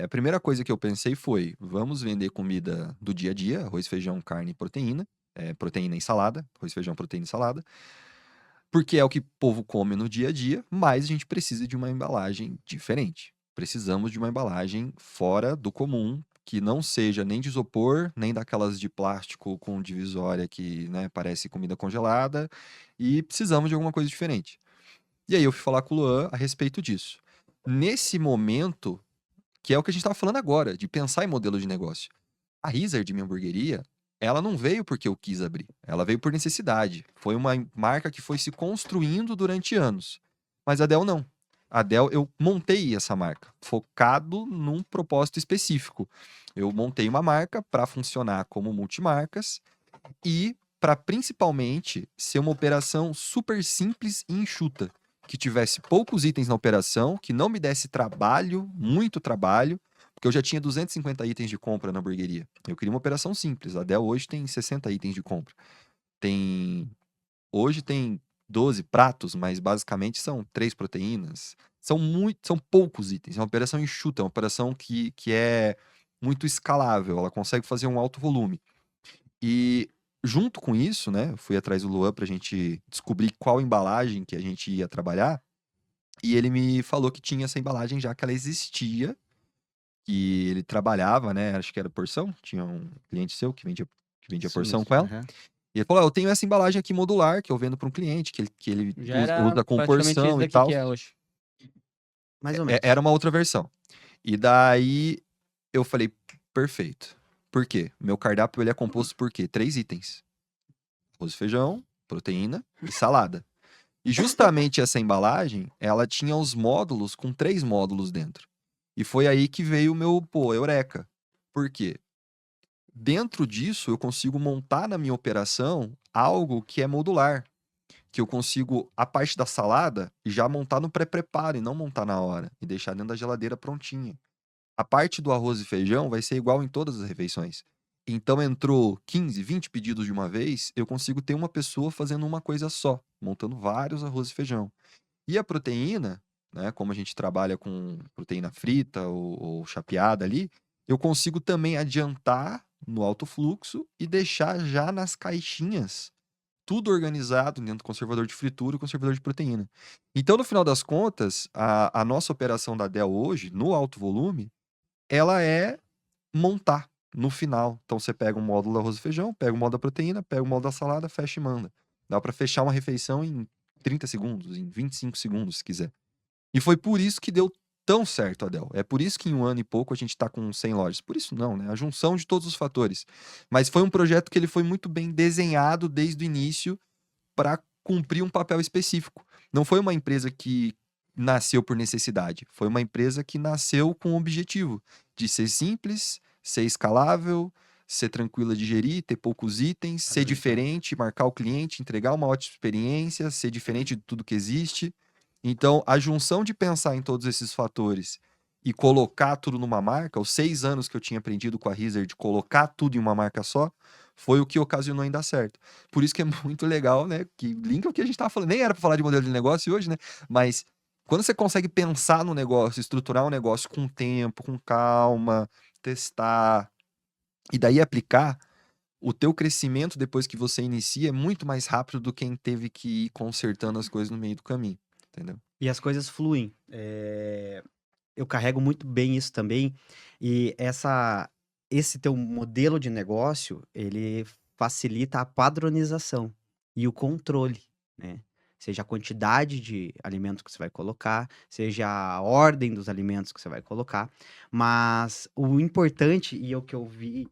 a primeira coisa que eu pensei foi: vamos vender comida do dia a dia, arroz, feijão, carne e proteína, proteína e salada, arroz, feijão, proteína e salada, porque é o que o povo come no dia a dia, mas a gente precisa de uma embalagem diferente. Precisamos de uma embalagem fora do comum, que não seja nem de isopor, nem daquelas de plástico com divisória que, né, parece comida congelada, e precisamos de alguma coisa diferente. E aí eu fui falar com o Luan a respeito disso. Nesse momento, que é o que a gente estava falando agora, de pensar em modelo de negócio. A Hazard, minha hamburgueria, ela não veio porque eu quis abrir. Ela veio por necessidade. Foi uma marca que foi se construindo durante anos. Mas a Del não. A Del, eu montei essa marca, focado num propósito específico. Eu montei uma marca para funcionar como multimarcas e para principalmente ser uma operação super simples e enxuta. que tivesse poucos itens na operação, que não me desse trabalho, muito trabalho, porque eu já tinha 250 itens de compra na hamburgueria. Eu queria uma operação simples. A Del hoje tem 60 itens de compra. Hoje tem 12 pratos, mas basicamente são 3 proteínas. São poucos itens. É uma operação enxuta, é uma operação que é muito escalável. Ela consegue fazer um alto volume. E junto com isso, né, eu fui atrás do Luan pra gente descobrir qual embalagem que a gente ia trabalhar. E ele me falou que tinha essa embalagem já que ela existia, que ele trabalhava, né, acho que era porção. Tinha um cliente seu que vendia Isso porção mesmo. com ela. Aham. E ele falou, eu tenho essa embalagem aqui modular, que eu vendo para um cliente, que ele Já era usa com praticamente porção isso e daqui tal. que é hoje. Mais ou menos. Era uma outra versão. E daí eu falei, perfeito. Por quê? Meu cardápio ele é composto por quê? 3 itens. Arroz e feijão, proteína e salada. E justamente essa embalagem, ela tinha os módulos com 3 módulos dentro. E foi aí que veio o meu, eureka. Por quê? Dentro disso, eu consigo montar na minha operação algo que é modular. Que eu consigo, a parte da salada, já montar no pré-preparo e não montar na hora. E deixar dentro da geladeira prontinha. A parte do arroz e feijão vai ser igual em todas as refeições. Então entrou 15, 20 pedidos de uma vez, eu consigo ter uma pessoa fazendo uma coisa só, montando vários arroz e feijão. E a proteína, né, como a gente trabalha com proteína frita ou chapeada ali, eu consigo também adiantar no alto fluxo e deixar já nas caixinhas tudo organizado dentro do conservador de fritura e conservador de proteína. Então, no final das contas, a nossa operação da Del hoje, no alto volume, ela é montar no final. Então, você pega um módulo do arroz e feijão, pega o módulo da proteína, pega o módulo da salada, fecha e manda. Dá para fechar uma refeição em 30 segundos, em 25 segundos, se quiser. E foi por isso que deu tão certo a Del. É por isso que em 1 ano e pouco a gente tá com 100 lojas. Por isso não, né? A junção de todos os fatores. Mas foi um projeto que ele foi muito bem desenhado desde o início para cumprir um papel específico. Não foi uma empresa que nasceu por necessidade. Foi uma empresa que nasceu com o objetivo de ser simples, ser escalável, ser tranquila de gerir, ter poucos itens, ser diferente, marcar o cliente, entregar uma ótima experiência, ser diferente de tudo que existe. Então, a junção de pensar em todos esses fatores e colocar tudo numa marca, os 6 anos que eu tinha aprendido com a Rizer de colocar tudo em uma marca só, foi o que ocasionou em dar certo. Por isso que é muito legal, né? Que linka o que a gente tava falando. Nem era para falar de modelo de negócio hoje, né? Mas quando você consegue pensar no negócio, estruturar um negócio com tempo, com calma, testar, e daí aplicar, o teu crescimento depois que você inicia é muito mais rápido do que quem teve que ir consertando as coisas no meio do caminho, entendeu? E as coisas fluem. Eu carrego muito bem isso também. E esse teu modelo de negócio, ele facilita a padronização e o controle, né? Seja a quantidade de alimentos que você vai colocar, seja a ordem dos alimentos que você vai colocar. Mas o importante, e o que eu vi,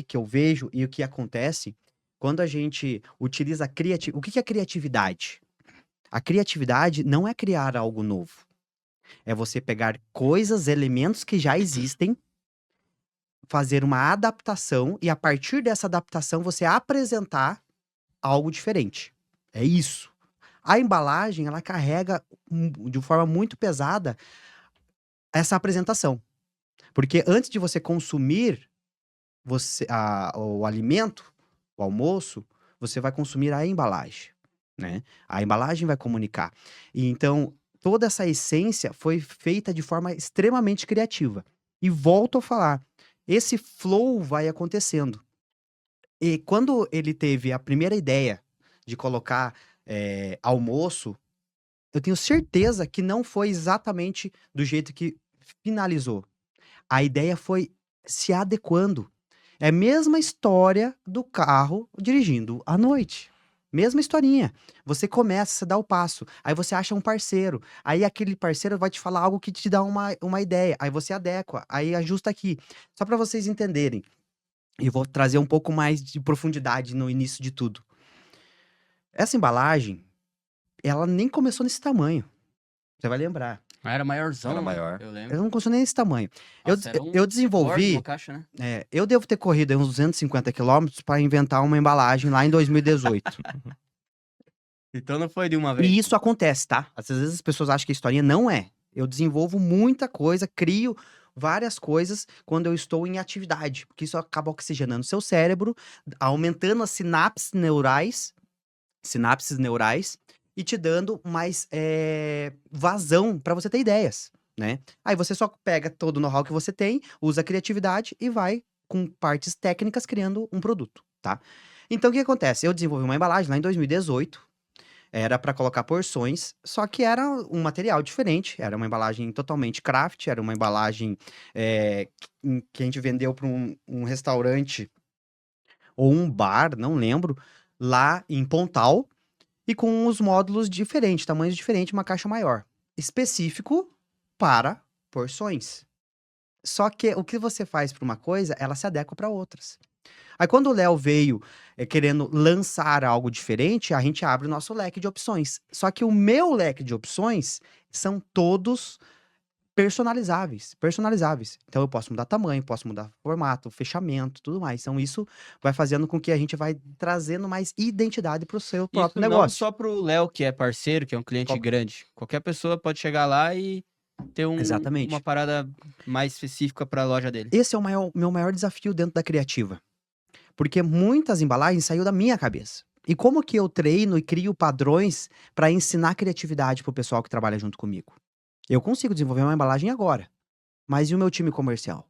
que eu vejo e o que acontece, quando a gente utiliza a criatividade. O que é criatividade? A criatividade não é criar algo novo. É você pegar coisas, elementos que já existem, fazer uma adaptação e a partir dessa adaptação você apresentar algo diferente. É isso. A embalagem, ela carrega de forma muito pesada essa apresentação. Porque antes de você consumir o alimento, o almoço, você vai consumir a embalagem, né? A embalagem vai comunicar. E então, toda essa essência foi feita de forma extremamente criativa. E volto a falar, esse flow vai acontecendo. E quando ele teve a primeira ideia de colocar almoço, eu tenho certeza que não foi exatamente do jeito que finalizou. A ideia foi se adequando. É a mesma história do carro dirigindo à noite. Mesma historinha. Você começa, você dá o passo, aí você acha um parceiro, aí aquele parceiro vai te falar algo que te dá uma ideia, aí você adequa, aí ajusta aqui. Só para vocês entenderem, e vou trazer um pouco mais de profundidade no início de tudo. Essa embalagem, ela nem começou nesse tamanho. Você vai lembrar. Era maiorzão, Era né? maior. Eu Ela lembro. não começou nem nesse tamanho. Nossa, era eu Word desenvolvi, numa caixa, né? eu devo ter corrido aí uns 250 quilômetros para inventar uma embalagem lá em 2018. Então não foi de uma vez. E isso acontece, tá? Às vezes as pessoas acham que a historinha não é. Eu desenvolvo muita coisa, crio várias coisas quando eu estou em atividade, porque isso acaba oxigenando seu cérebro, aumentando as sinapses neurais e te dando mais vazão para você ter ideias, né? Aí você só pega todo o know-how que você tem, usa a criatividade e vai com partes técnicas criando um produto, tá? Então o que acontece? Eu desenvolvi uma embalagem lá em 2018, era para colocar porções, só que era um material diferente, era uma embalagem totalmente craft, era uma embalagem que a gente vendeu para um restaurante ou um bar, não lembro, lá em Pontal, e com os módulos diferentes, tamanhos diferentes, uma caixa maior. Específico para porções. Só que o que você faz para uma coisa, ela se adequa para outras. Aí quando o Léo veio querendo lançar algo diferente, a gente abre o nosso leque de opções. Só que o meu leque de opções são todos personalizáveis. Então eu posso mudar tamanho, posso mudar formato, fechamento, tudo mais. Então isso vai fazendo com que a gente vai trazendo mais identidade para o seu próprio Isso não negócio. só pro Léo, que é parceiro, que é um cliente Qual- grande. Qualquer pessoa pode chegar lá e ter Exatamente. uma parada mais específica pra loja dele. Esse é o meu maior desafio dentro da criativa. Porque muitas embalagens saíram da minha cabeça. E como que eu treino e crio padrões para ensinar criatividade pro pessoal que trabalha junto comigo? Eu consigo desenvolver uma embalagem agora. Mas e o meu time comercial?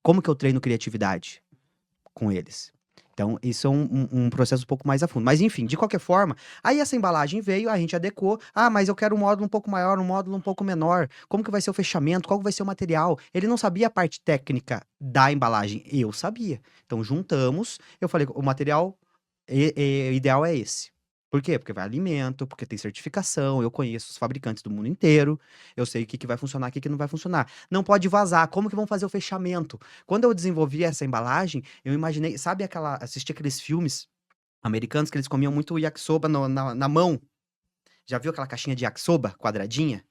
Como que eu treino criatividade com eles? Então, isso é um processo um pouco mais a fundo. Mas, enfim, de qualquer forma, aí essa embalagem veio, a gente adequou. Ah, mas eu quero um módulo um pouco maior, um módulo um pouco menor. Como que vai ser o fechamento? Qual que vai ser o material? Ele não sabia a parte técnica da embalagem. Eu sabia. Então, juntamos. Eu falei, o material ideal é esse. Por quê? Porque vai alimento, porque tem certificação, eu conheço os fabricantes do mundo inteiro, eu sei o que vai funcionar, o que não vai funcionar. Não pode vazar, como que vão fazer o fechamento? Quando eu desenvolvi essa embalagem, eu imaginei, sabe assisti aqueles filmes americanos que eles comiam muito yakisoba na mão? Já viu aquela caixinha de yakisoba, quadradinha?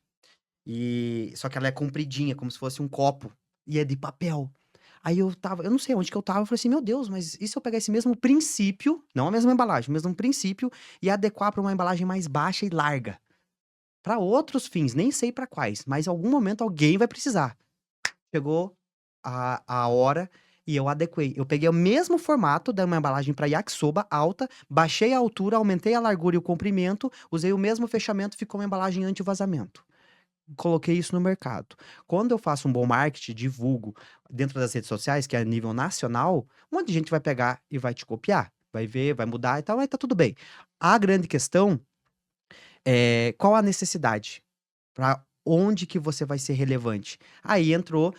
Só que ela é compridinha, como se fosse um copo, e é de papel. Aí eu não sei onde que eu tava, eu falei assim, meu Deus, mas e se eu pegar esse mesmo princípio, não a mesma embalagem, o mesmo princípio, e adequar para uma embalagem mais baixa e larga? Para outros fins, nem sei para quais, mas em algum momento alguém vai precisar. Chegou a hora e eu adequei. Eu peguei o mesmo formato da uma embalagem para yakisoba alta, baixei a altura, aumentei a largura e o comprimento, usei o mesmo fechamento, ficou uma embalagem anti-vazamento. Coloquei isso no mercado. Quando eu faço um bom marketing, divulgo dentro das redes sociais, que é a nível nacional, um monte de gente vai pegar e vai te copiar. Vai ver, vai mudar e tal, aí tá tudo bem. A grande questão é qual a necessidade? Para onde que você vai ser relevante? Aí entrou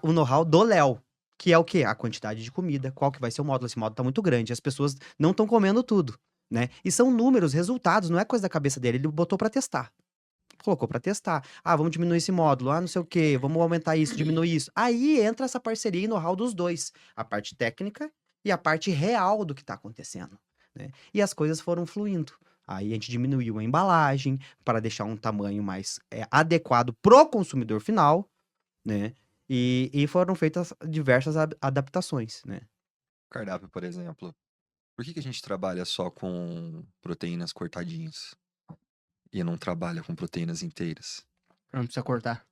o know-how do Léo, que é o quê? A quantidade de comida, qual que vai ser o módulo. Esse módulo tá muito grande, as pessoas não estão comendo tudo, né? E são números, resultados, não é coisa da cabeça dele, ele botou para testar. Colocou para testar. Ah, vamos diminuir esse módulo. Ah, não sei o quê. Vamos aumentar isso, diminuir isso. Aí entra essa parceria e know-how dos dois. A parte técnica e a parte real do que está acontecendo, né? E as coisas foram fluindo. Aí a gente diminuiu a embalagem para deixar um tamanho mais adequado pro consumidor final, né? E foram feitas diversas adaptações, né? Cardápio, por exemplo. Por que a gente trabalha só com proteínas cortadinhas e não trabalha com proteínas inteiras? Não precisa cortar.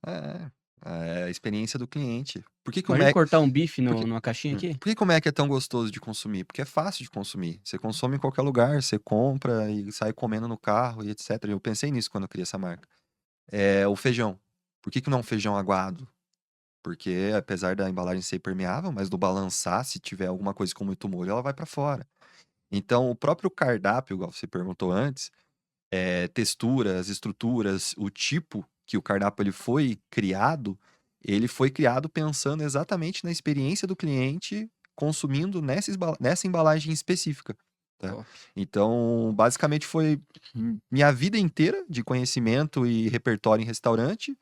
É a experiência do cliente. Por que o Pode Mac, cortar um bife porque- numa caixinha aqui? por que o Mac é tão gostoso de consumir? Porque é fácil de consumir. Você consome em qualquer lugar, você compra e sai comendo no carro e etc. Eu pensei nisso quando eu criei essa marca. O feijão. Por que não um feijão aguado? Porque apesar da embalagem ser permeável, mas do balançar, se tiver alguma coisa com muito molho, ela vai para fora. Então, o próprio cardápio, igual você perguntou antes, texturas, estruturas, o tipo que o cardápio ele foi criado pensando exatamente na experiência do cliente consumindo nessa embalagem específica. Tá? Top. Então, basicamente foi minha vida inteira de conhecimento e repertório em restaurante,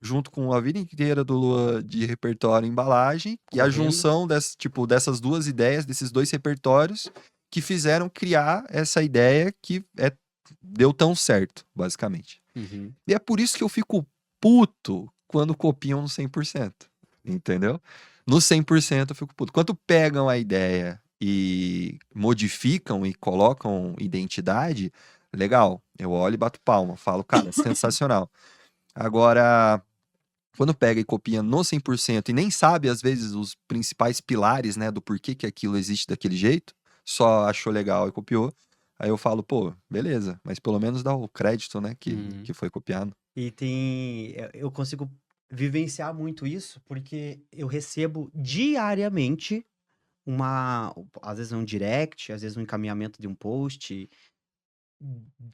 junto com a vida inteira do Lua de repertório em embalagem, e a Correndo. junção dessas duas ideias, desses dois repertórios, que fizeram criar essa ideia que deu tão certo, basicamente. Uhum. E é por isso que eu fico puto quando copiam no 100%, entendeu? No 100% eu fico puto. Quando pegam a ideia e modificam e colocam identidade, legal. Eu olho e bato palma, falo, cara, sensacional. Agora, quando pega e copia no 100% e nem sabe, às vezes, os principais pilares, né, do porquê que aquilo existe daquele jeito, só achou legal e copiou, aí eu falo, pô, beleza, mas pelo menos dá o crédito, né, que foi copiado. E eu consigo vivenciar muito isso, porque eu recebo diariamente às vezes um direct, às vezes um encaminhamento de um post,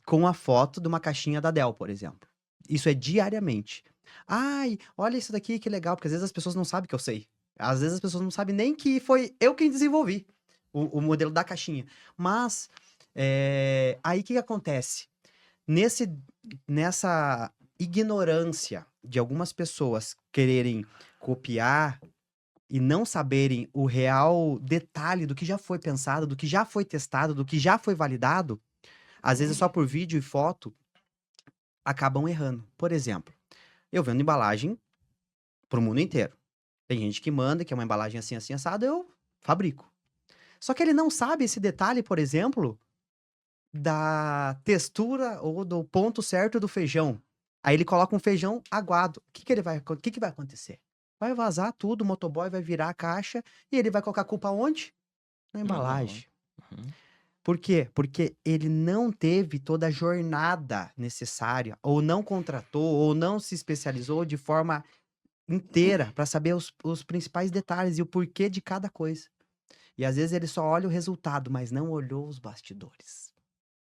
com a foto de uma caixinha da Dell, por exemplo. Isso é diariamente. Ai, olha isso daqui, que legal, porque às vezes as pessoas não sabem que eu sei. Às vezes as pessoas não sabem nem que foi eu quem desenvolvi o modelo da caixinha. Mas, aí o que acontece? Nessa ignorância de algumas pessoas quererem copiar e não saberem o real detalhe do que já foi pensado, do que já foi testado, do que já foi validado, às vezes só por vídeo e foto, acabam errando. Por exemplo, eu vendo embalagem pro mundo inteiro. Tem gente que manda, que é uma embalagem assim, assim, assado, eu fabrico. Só que ele não sabe esse detalhe, por exemplo, da textura ou do ponto certo do feijão. Aí ele coloca um feijão aguado. O que que vai acontecer? Vai vazar tudo, o motoboy vai virar a caixa e ele vai colocar a culpa onde? Na embalagem. Uhum. Por quê? Porque ele não teve toda a jornada necessária, ou não contratou, ou não se especializou de forma inteira para saber os principais detalhes e o porquê de cada coisa. E às vezes ele só olha o resultado, mas não olhou os bastidores.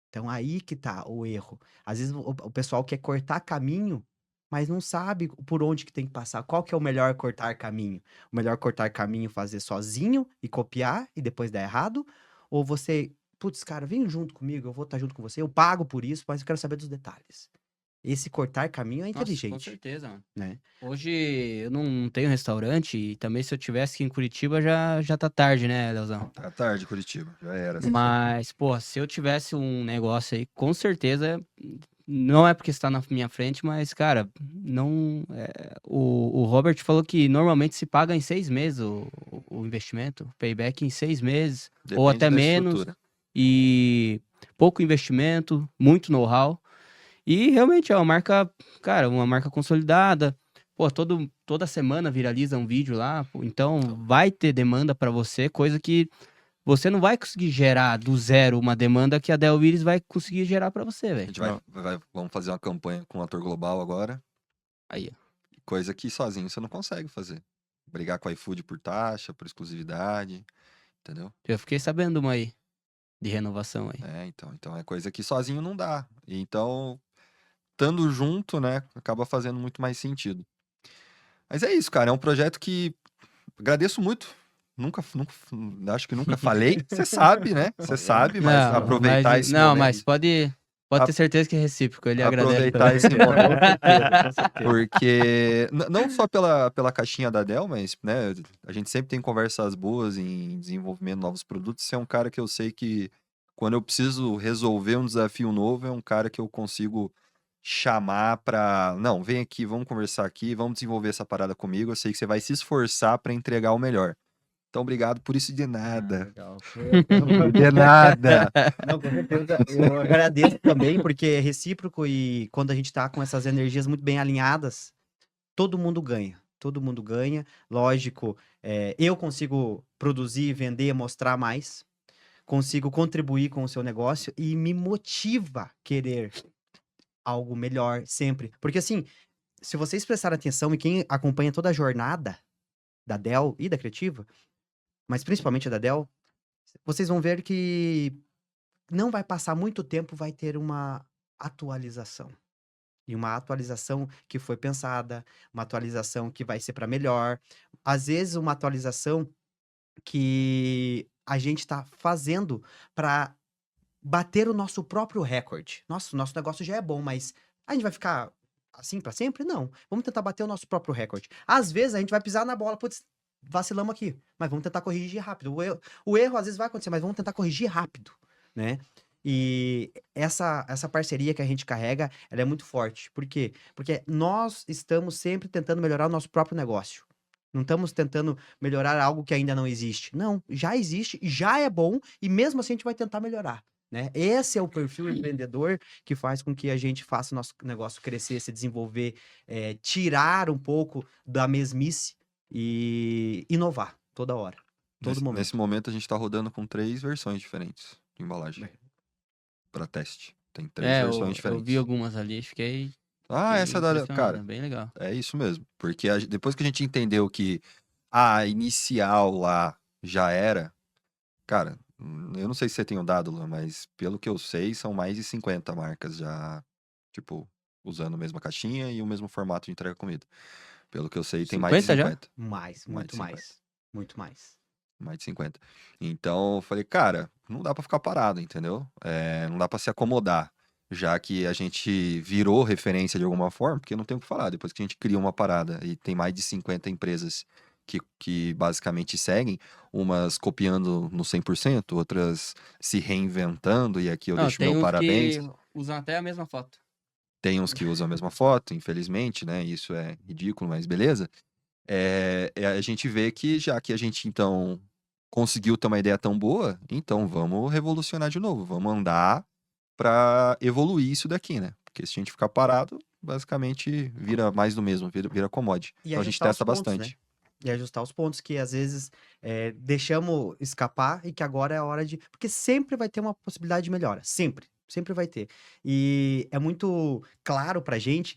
Então aí que tá o erro. Às vezes o pessoal quer cortar caminho, mas não sabe por onde que tem que passar. Qual que é o melhor cortar caminho? O melhor cortar caminho fazer sozinho e copiar e depois dar errado? Ou você, putz, cara, vem junto comigo, eu vou estar junto com você, eu pago por isso, mas eu quero saber dos detalhes. Esse cortar caminho é Nossa, com inteligente, certeza, mano. né? Hoje eu não tenho restaurante e também se eu tivesse aqui em Curitiba já tá tarde, né, Leozão? Tá tarde, Curitiba, já era. Mas, pô, se eu tivesse um negócio aí, com certeza, não é porque está na minha frente, mas, cara, não. O Robert falou que normalmente se paga em 6 meses o investimento, payback em 6 meses, ou Depende até da menos, estrutura. e pouco investimento, muito know-how. E realmente é uma marca, cara, uma marca consolidada. Pô, toda semana viraliza um vídeo lá, pô, então vai ter demanda pra você, coisa que você não vai conseguir gerar do zero uma demanda que a Del Iris vai conseguir gerar pra você, A velho. gente vamos fazer uma campanha com o ator global agora, Aí, ó. coisa que sozinho você não consegue fazer. Brigar com a iFood por taxa, por exclusividade, entendeu? Eu fiquei sabendo uma aí, de renovação aí. Então é coisa que sozinho não dá. E então, estando junto, né, acaba fazendo muito mais sentido. Mas é isso, cara, é um projeto que agradeço muito. Acho que nunca falei. Você sabe, né? Você sabe, mas Não, aproveitar mas, esse não, momento. mas pode ter certeza que é recíproco, ele agradece Aproveitar também. esse momento. Com certeza. Porque, não só pela caixinha da Dell, mas, né, a gente sempre tem conversas boas em desenvolvimento de novos produtos. Você é um cara que eu sei que, quando eu preciso resolver um desafio novo, é um cara que eu consigo chamar pra... Não, vem aqui, vamos conversar aqui, vamos desenvolver essa parada comigo. Eu sei que você vai se esforçar pra entregar o melhor. Então, obrigado por isso de nada. Legal. De nada. Não, com certeza. Eu agradeço também, porque é recíproco e quando a gente tá com essas energias muito bem alinhadas, todo mundo ganha. Todo mundo ganha. Lógico, eu consigo produzir, vender, mostrar mais. Consigo contribuir com o seu negócio e me motiva querer algo melhor sempre. Porque assim, se vocês prestarem atenção e quem acompanha toda a jornada da Dell e da Criativa, mas principalmente da Dell, vocês vão ver que não vai passar muito tempo, vai ter uma atualização. E uma atualização que foi pensada, uma atualização que vai ser para melhor. Às vezes, uma atualização que a gente está fazendo para bater o nosso próprio recorde. Nossa, o nosso negócio já é bom, mas a gente vai ficar assim para sempre? Não. Vamos tentar bater o nosso próprio recorde. Às vezes, a gente vai pisar na bola, putz, vacilamos aqui, mas vamos tentar corrigir rápido. O erro às vezes vai acontecer, mas vamos tentar corrigir rápido, né? E essa parceria que a gente carrega, ela é muito forte. Por quê? Porque nós estamos sempre tentando melhorar o nosso próprio negócio. Não estamos tentando melhorar algo que ainda não existe. Não, já existe, já é bom, e mesmo assim a gente vai tentar melhorar, né? Esse é o perfil empreendedor que faz com que a gente faça o nosso negócio crescer, se desenvolver, tirar um pouco da mesmice e inovar toda hora, todo Nesse momento. momento a gente tá rodando com 3 versões diferentes de embalagem para teste. Tem 3 versões Eu vi diferentes. algumas ali, fiquei Essa da. impressionado, Cara, bem legal. é isso mesmo. Porque depois que a gente entendeu que a inicial lá já era. Cara, eu não sei se você tem o dado, Luan, mas pelo que eu sei, são mais de 50 marcas já, tipo, usando a mesma caixinha e o mesmo formato de entrega comida. Pelo que eu sei, tem mais de 50 já? 50. Mais, Mais muito de 50. mais. Muito mais. Mais de 50. Então, eu falei, cara, não dá pra ficar parado, entendeu? Não dá pra se acomodar, já que a gente virou referência de alguma forma, porque não tem o que falar. Depois que a gente cria uma parada e tem mais de 50 empresas que basicamente seguem, umas copiando no 100%, outras se reinventando, e aqui eu Não, deixo tem meu uns parabéns. que usam até a mesma foto. Tem uns que usam a mesma foto, infelizmente, né? Isso é ridículo, mas beleza. A gente vê que já que a gente então conseguiu ter uma ideia tão boa, então vamos revolucionar de novo, vamos andar para evoluir isso daqui, né? Porque se a gente ficar parado, basicamente vira mais do mesmo, vira commodity. E Então a gente ajustar os testa pontos, né? bastante. E ajustar os pontos que às vezes deixamos escapar e que agora é a hora de. Porque sempre vai ter uma possibilidade de melhora. Sempre. Sempre vai ter. E é muito claro pra gente,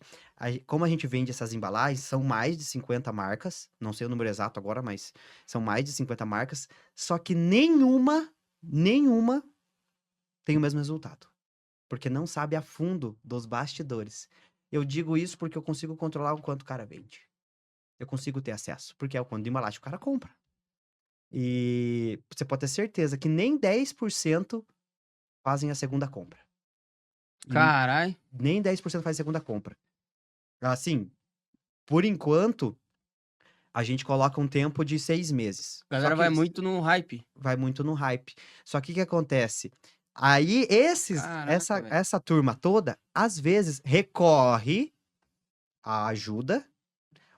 como a gente vende essas embalagens, são mais de 50 marcas. Não sei o número exato agora, mas são mais de 50 marcas. Só que nenhuma tem o mesmo resultado. Porque não sabe a fundo dos bastidores. Eu digo isso porque eu consigo controlar o quanto o cara vende. Eu consigo ter acesso, porque é o quanto de embalagem o cara compra. E você pode ter certeza que nem 10% fazem a segunda compra. E Carai. nem 10% fazem a segunda compra. Assim, por enquanto, a gente coloca um tempo de 6 meses. A Só galera que vai muito no hype. vai muito no hype. Só que o que acontece? Aí, Caraca, velho. essa turma toda, às vezes, recorre à ajuda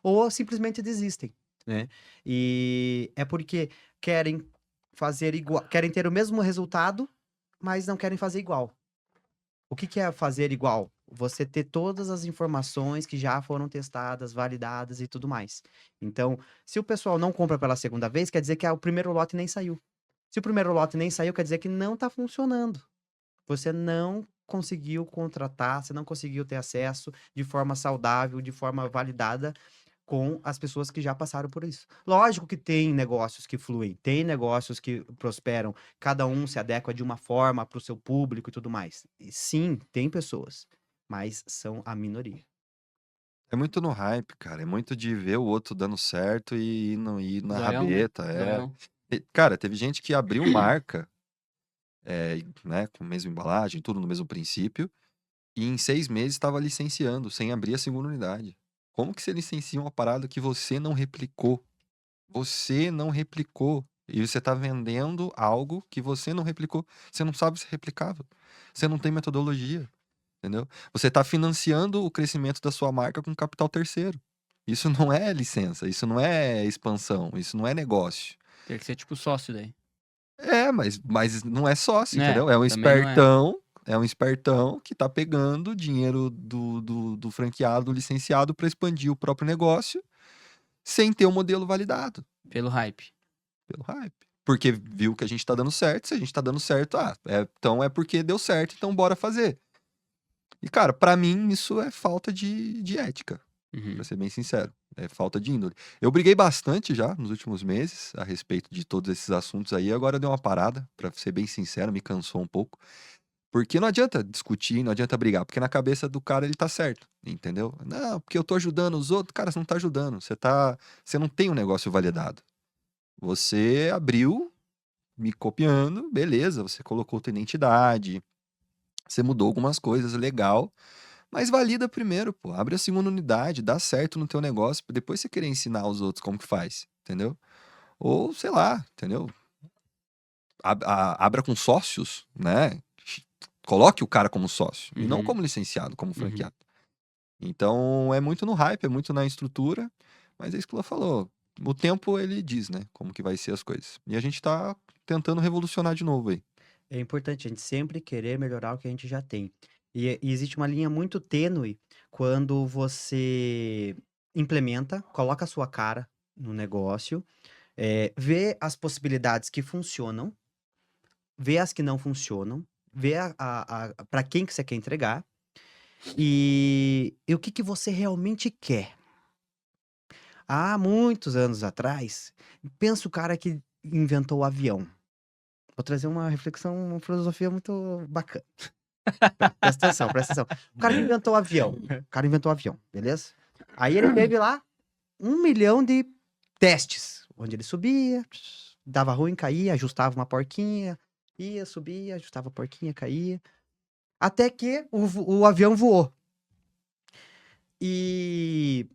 ou simplesmente desistem, né? E é porque querem fazer igual, querem ter o mesmo resultado, mas não querem fazer igual. O que que é fazer igual? Você ter todas as informações que já foram testadas, validadas e tudo mais. Então, se o pessoal não compra pela segunda vez, quer dizer que o primeiro lote nem saiu. Se o primeiro lote nem saiu, quer dizer que não está funcionando. Você não conseguiu contratar, você não conseguiu ter acesso de forma saudável, de forma validada com as pessoas que já passaram por isso. Lógico que tem negócios que fluem, tem negócios que prosperam, cada um se adequa de uma forma para o seu público e tudo mais. E sim, tem pessoas, mas são a minoria. É muito no hype, cara. É muito de ver o outro dando certo e não ir na Zoião, né? rabeta. Zoião. Cara, teve gente que abriu marca, né, com a mesma embalagem, tudo no mesmo princípio, e em 6 meses estava licenciando, sem abrir a segunda unidade. Como que você licencia uma parada que você não replicou? Você não replicou. E você está vendendo algo que você não replicou. Você não sabe se é replicável. Você não tem metodologia. Entendeu? Você está financiando o crescimento da sua marca com capital terceiro. Isso não é licença, isso não é expansão, isso não é negócio. Tem que ser tipo sócio daí. Mas não é sócio, É, entendeu? É um também não é. espertão que tá pegando dinheiro do franqueado, licenciado para expandir o próprio negócio sem ter o modelo validado Pelo hype. pelo hype. Porque viu que a gente tá dando certo, se a gente tá dando certo, então é porque deu certo, então bora fazer. E, cara, pra mim isso é falta de ética, Uhum. pra ser bem sincero. É falta de índole. Eu briguei bastante já nos últimos meses a respeito de todos esses assuntos aí. Agora deu uma parada, pra ser bem sincero, me cansou um pouco. Porque não adianta discutir, não adianta brigar, porque na cabeça do cara ele tá certo, entendeu? Não, porque eu tô ajudando os outros. Cara, você não tá ajudando. Você não tem um negócio validado. Você abriu, me copiando, beleza, você colocou tua identidade, você mudou algumas coisas, legal. Mas valida primeiro, pô. Abre a segunda unidade, dá certo no teu negócio, pra depois você querer ensinar os outros como que faz, entendeu? Ou, sei lá, entendeu? Abra com sócios, né? Coloque o cara como sócio, e não Uhum. como licenciado, como franqueado. Então, é muito no hype, é muito na estrutura, mas é isso que ela falou. O tempo, ele diz, né? Como que vai ser as coisas. E a gente tá tentando revolucionar de novo aí. É importante a gente sempre querer melhorar o que a gente já tem. E existe uma linha muito tênue quando você implementa, coloca a sua cara no negócio, vê as possibilidades que funcionam, vê as que não funcionam, vê para quem que você quer entregar e o que que você realmente quer. Há muitos anos atrás, pensa o cara que inventou o avião. Vou trazer uma reflexão, uma filosofia muito bacana. Presta atenção, presta atenção. O cara que inventou o avião. O cara inventou o avião, beleza? Aí ele teve lá 1 milhão de testes, onde ele subia, dava ruim, caía, ajustava uma porquinha, ia, subia, ajustava a porquinha, caía. Até que o avião voou. E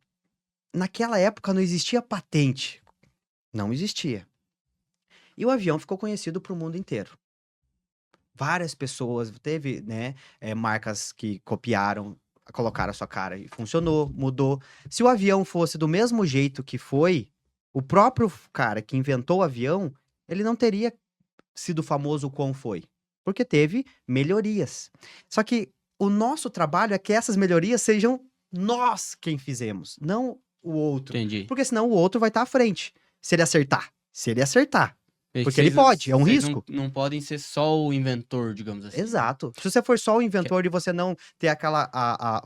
naquela época não existia patente. Não existia. E o avião ficou conhecido para o mundo inteiro. Várias pessoas, teve, né, marcas que copiaram, colocaram a sua cara e funcionou, mudou. Se o avião fosse do mesmo jeito que foi, o próprio cara que inventou o avião, ele não teria sido famoso como foi, porque teve melhorias. Só que o nosso trabalho é que essas melhorias sejam nós quem fizemos, não o outro. Entendi. Porque senão o outro vai estar à frente, se ele acertar. Se ele acertar. E Porque ele vocês- pode, é um vocês risco. Não podem ser só o inventor, digamos assim. Exato. Se você for só o inventor e você não ter aquela.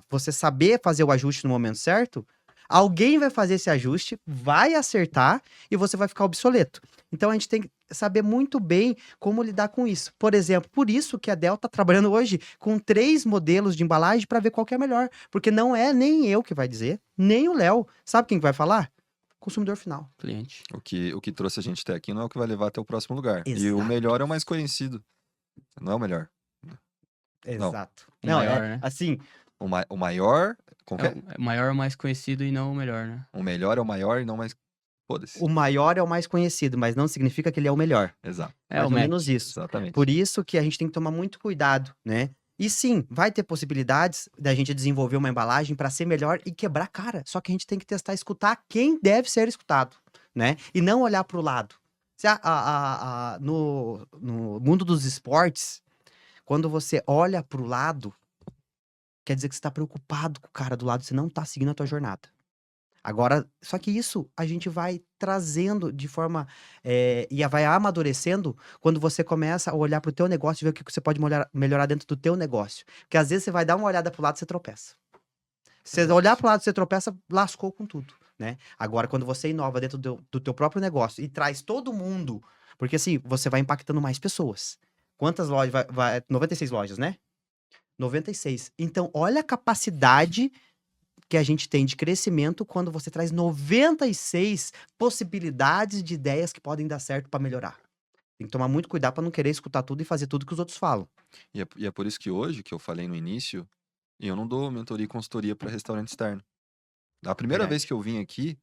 Você saber fazer o ajuste no momento certo, alguém vai fazer esse ajuste, vai acertar e você vai ficar obsoleto. Então a gente tem que saber muito bem como lidar com isso. Por exemplo, por isso que a Dell está trabalhando hoje com 3 modelos de embalagem para ver qual que é melhor. Porque não é nem eu que vai dizer, nem o Léo. Sabe quem que vai falar? Consumidor final. Cliente. O que trouxe a gente até aqui não é o que vai levar até o próximo lugar. E o Exato. melhor é o mais conhecido. Não é o melhor. Não. Exato. O Não, maior, é né? assim, O maior. Como que é? É o maior, o mais conhecido e não o melhor, né? O melhor é o maior e não mais. Foda-se. o maior é o mais conhecido, mas não significa que ele é o melhor. Exato. É Mais o ou Mac. menos isso. Exatamente. Por isso que a gente tem que tomar muito cuidado, né? E sim, vai ter possibilidades da gente desenvolver uma embalagem para ser melhor e quebrar a cara. Só que a gente tem que testar, escutar quem deve ser escutado, né? E não olhar para o lado. No mundo dos esportes, quando você olha para o lado, quer dizer que você está preocupado com o cara do lado, você não está seguindo a tua jornada. Agora, só que isso a gente vai trazendo de forma, e vai amadurecendo quando você começa a olhar para o teu negócio e ver o que você pode melhorar dentro do teu negócio. Porque às vezes você vai dar uma olhada pro lado e você tropeça. Se você olhar pro lado e você tropeça, lascou com tudo, né? Agora, quando você inova dentro do teu próprio negócio e traz todo mundo, porque assim, você vai impactando mais pessoas. Quantas lojas? 96 lojas, né? 96. Então, olha a capacidade que a gente tem de crescimento quando você traz 96 possibilidades de ideias que podem dar certo para melhorar. Tem que tomar muito cuidado para não querer escutar tudo e fazer tudo que os outros falam. E é por isso que hoje, que eu falei no início, eu não dou mentoria e consultoria para restaurante externo. A primeira Verdade. vez que eu vim aqui,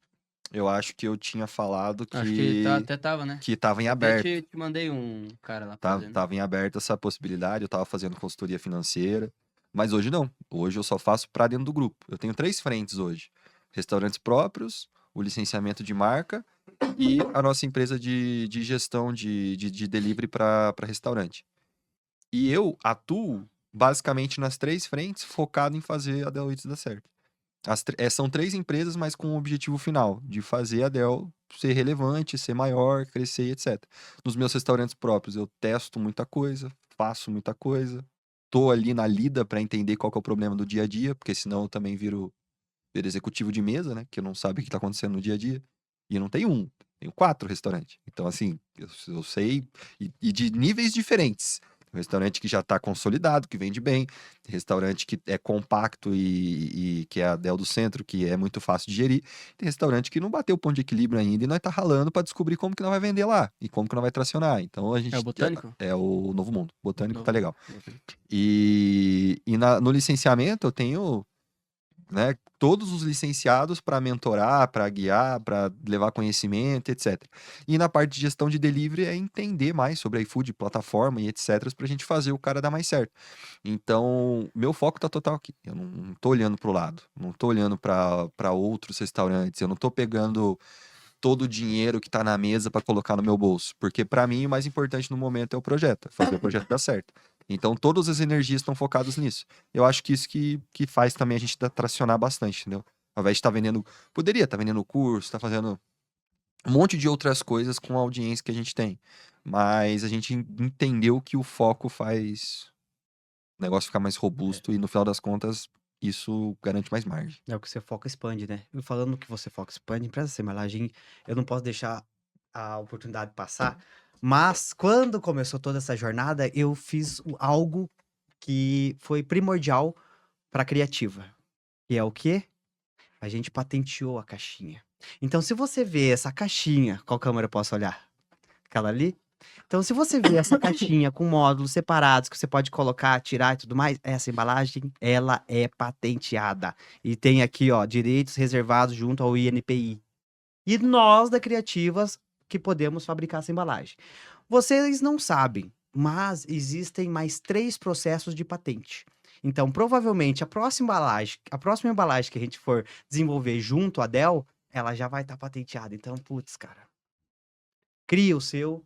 eu acho que eu tinha falado Acho que até tava, né? que tava em Até aberto. te mandei um cara lá Tá, fazendo. tava em aberto essa possibilidade, eu tava fazendo consultoria financeira, mas hoje não. Hoje eu só faço para dentro do grupo. Eu tenho 3 frentes hoje: restaurantes próprios, o licenciamento de marca e a nossa empresa de gestão de delivery para restaurante. E eu atuo basicamente nas 3 frentes, focado em fazer a Dell Eats dar certo. São 3 empresas, mas com o objetivo final de fazer a Dell ser relevante, ser maior, crescer, etc. Nos meus restaurantes próprios, eu testo muita coisa, faço muita coisa, tô ali na lida para entender qual que é o problema do dia a dia, porque senão eu também viro executivo de mesa, né? Que não sabe o que tá acontecendo no dia a dia. E eu não tenho um, tenho 4 restaurantes. Então, assim, eu sei, e de níveis diferentes. Um restaurante que já está consolidado, que vende bem. Restaurante que é compacto e que é a Del do Centro, que é muito fácil de gerir. Tem restaurante que não bateu o ponto de equilíbrio ainda e nós tá ralando para descobrir como que nós vai vender lá e como que nós vai tracionar. Então a gente É o Botânico? é o Novo Mundo. Botânico tá Novo. legal. E no licenciamento eu tenho, né, todos os licenciados para mentorar, para guiar, para levar conhecimento, etc. E na parte de gestão de delivery é entender mais sobre iFood, plataforma e etc, para a gente fazer o cara dar mais certo. Então, meu foco tá total aqui. Eu não tô olhando pro lado, não tô olhando para outros restaurantes, eu não tô pegando todo o dinheiro que tá na mesa para colocar no meu bolso. Porque para mim o mais importante no momento é o projeto, fazer o projeto dar certo. Então todas as energias estão focadas nisso. Eu acho que isso que faz também a gente tracionar bastante, entendeu? Ao invés de estar vendendo, poderia estar vendendo curso, estar fazendo um monte de outras coisas com a audiência que a gente tem. Mas a gente entendeu que o foco faz o negócio ficar mais robusto e no final das contas isso garante mais margem. É o que você foca expande, né? E falando que você foca expande, empresa sem embalagem, eu não posso deixar a oportunidade passar. Mas quando começou toda essa jornada, eu fiz algo que foi primordial para a criativa. Que é o quê? A gente patenteou a caixinha. Então, se você vê essa caixinha, qual câmera eu posso olhar? Aquela ali? Então, se você vê essa caixinha com módulos separados que você pode colocar, tirar e tudo mais, essa embalagem, ela é patenteada. E tem aqui, ó, direitos reservados junto ao INPI. E nós da Criativas que podemos fabricar essa embalagem. Vocês não sabem, mas existem mais 3 processos de patente. Então, provavelmente, a próxima embalagem que a gente for desenvolver junto à Dell, ela já vai estar patenteada. Então, putz, cara, cria o seu,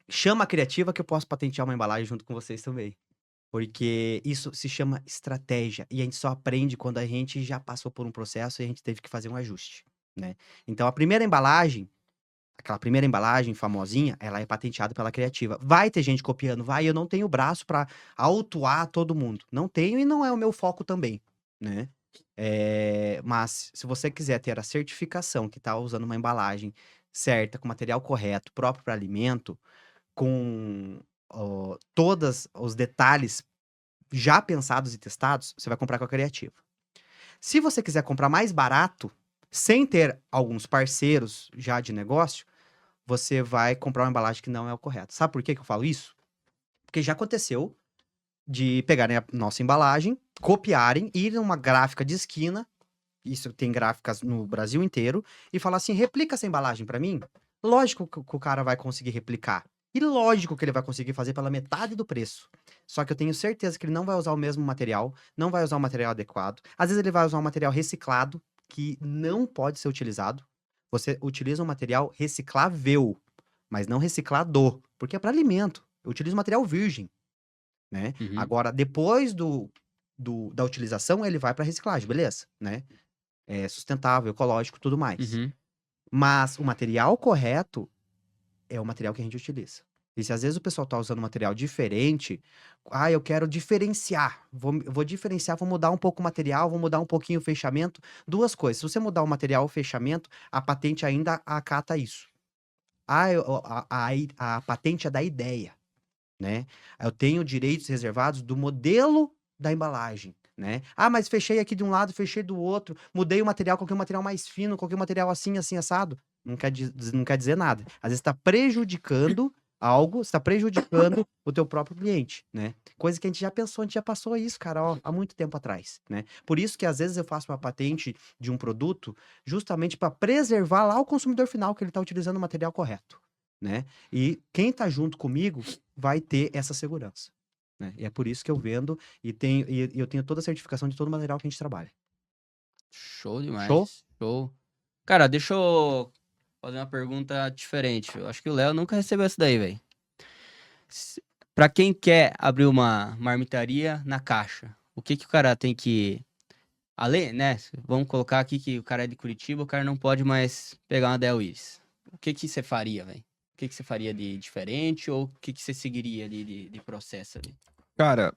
chama a Criativa que eu posso patentear uma embalagem junto com vocês também. Porque isso se chama estratégia. E a gente só aprende quando a gente já passou por um processo e a gente teve que fazer um ajuste, né? Então, a primeira embalagem, aquela primeira embalagem famosinha, ela é patenteada pela Criativa. Vai ter gente copiando, vai. Eu não tenho braço para autuar todo mundo. Não tenho e não é o meu foco também, né? Mas se você quiser ter a certificação que está usando uma embalagem certa, com material correto, próprio para alimento, com todos os detalhes já pensados e testados, você vai comprar com a Criativa. Se você quiser comprar mais barato, sem ter alguns parceiros já de negócio, você vai comprar uma embalagem que não é o correto. Sabe por que eu falo isso? Porque já aconteceu de pegarem a nossa embalagem, copiarem, ir numa gráfica de esquina, isso tem gráficas no Brasil inteiro, e falar assim, replica essa embalagem para mim. Lógico que o cara vai conseguir replicar. E lógico que ele vai conseguir fazer pela metade do preço. Só que eu tenho certeza que ele não vai usar o mesmo material, não vai usar o material adequado. Às vezes ele vai usar um material reciclado, que não pode ser utilizado. Você utiliza um material reciclável, mas não reciclado, porque é para alimento. Eu utilizo material virgem, né? Uhum. Agora, depois da utilização, ele vai para reciclagem, beleza, né? É sustentável, ecológico, tudo mais. Uhum. Mas o material correto é o material que a gente utiliza. E se às vezes o pessoal tá usando um material diferente, eu quero diferenciar. Vou diferenciar, vou mudar um pouco o material, vou mudar um pouquinho o fechamento. 2 coisas. Se você mudar o material ou o fechamento, a patente ainda acata isso. A patente é da ideia, né? Eu tenho direitos reservados do modelo da embalagem, né? Mas fechei aqui de um lado, fechei do outro, mudei o material, coloquei um material mais fino, coloquei um material assim, assim, assado. Não quer dizer nada. Às vezes está prejudicando algo, está prejudicando o teu próprio cliente, né? Coisa que a gente já pensou, a gente já passou isso, cara, ó, há muito tempo atrás, né? Por isso que às vezes eu faço uma patente de um produto justamente para preservar lá o consumidor final, que ele está utilizando o material correto, né? E quem tá junto comigo vai ter essa segurança, né? E é por isso que eu vendo e eu tenho toda a certificação de todo o material que a gente trabalha. Show demais. Show? Show. Cara, deixa eu fazer uma pergunta diferente. Eu acho que o Léo nunca recebeu essa daí, velho. Pra quem quer abrir uma marmitaria na caixa, o que o cara tem que... Além, né? Vamos colocar aqui que o cara é de Curitiba, o cara não pode mais pegar uma Del Is. O que você faria, velho? O que você faria de diferente ou o que você seguiria ali de processo ali? Cara,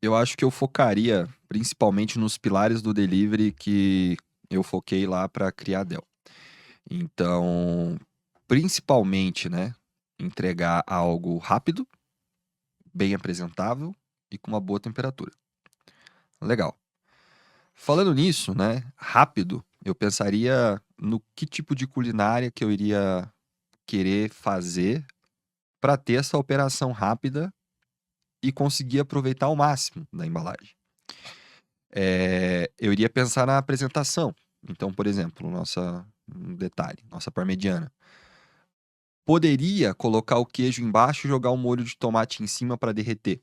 eu acho que eu focaria principalmente nos pilares do delivery que eu foquei lá para criar a Dell. Então, principalmente, né, entregar algo rápido, bem apresentável e com uma boa temperatura. Legal. Falando nisso, né, rápido, eu pensaria no que tipo de culinária que eu iria querer fazer para ter essa operação rápida e conseguir aproveitar ao máximo da embalagem. Eu iria pensar na apresentação. Então, por exemplo, um detalhe, nossa parmegiana. Poderia colocar o queijo embaixo e jogar um molho de tomate em cima para derreter.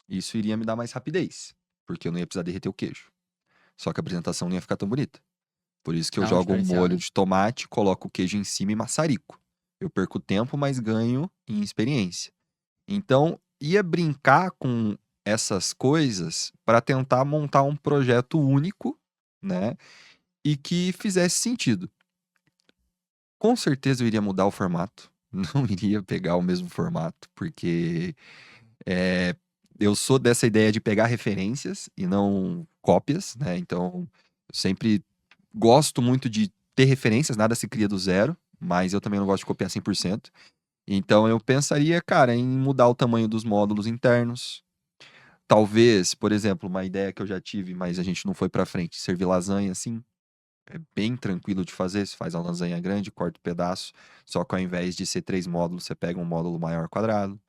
Isso iria me dar mais rapidez, porque eu não ia precisar derreter o queijo. Só que a apresentação não ia ficar tão bonita. Por isso que eu Dá um jogo um diferencial, molho né? de tomate, coloco o queijo em cima e maçarico. Eu perco tempo, mas ganho em experiência. Então, ia brincar com essas coisas para tentar montar um projeto único, né? E que fizesse sentido. Com certeza eu iria mudar o formato. Não iria pegar o mesmo formato, porque é, eu sou dessa ideia de pegar referências e não cópias, né? Então, eu sempre gosto muito de ter referências, nada se cria do zero, mas eu também não gosto de copiar 100%. Então, eu pensaria, cara, em mudar o tamanho dos módulos internos. Talvez, por exemplo, uma ideia que eu já tive, mas a gente não foi pra frente, servir lasanha assim. É bem tranquilo de fazer. Você faz uma lasanha grande, corta o pedaço. Só que ao invés de ser 3 módulos, você pega um módulo maior quadrado.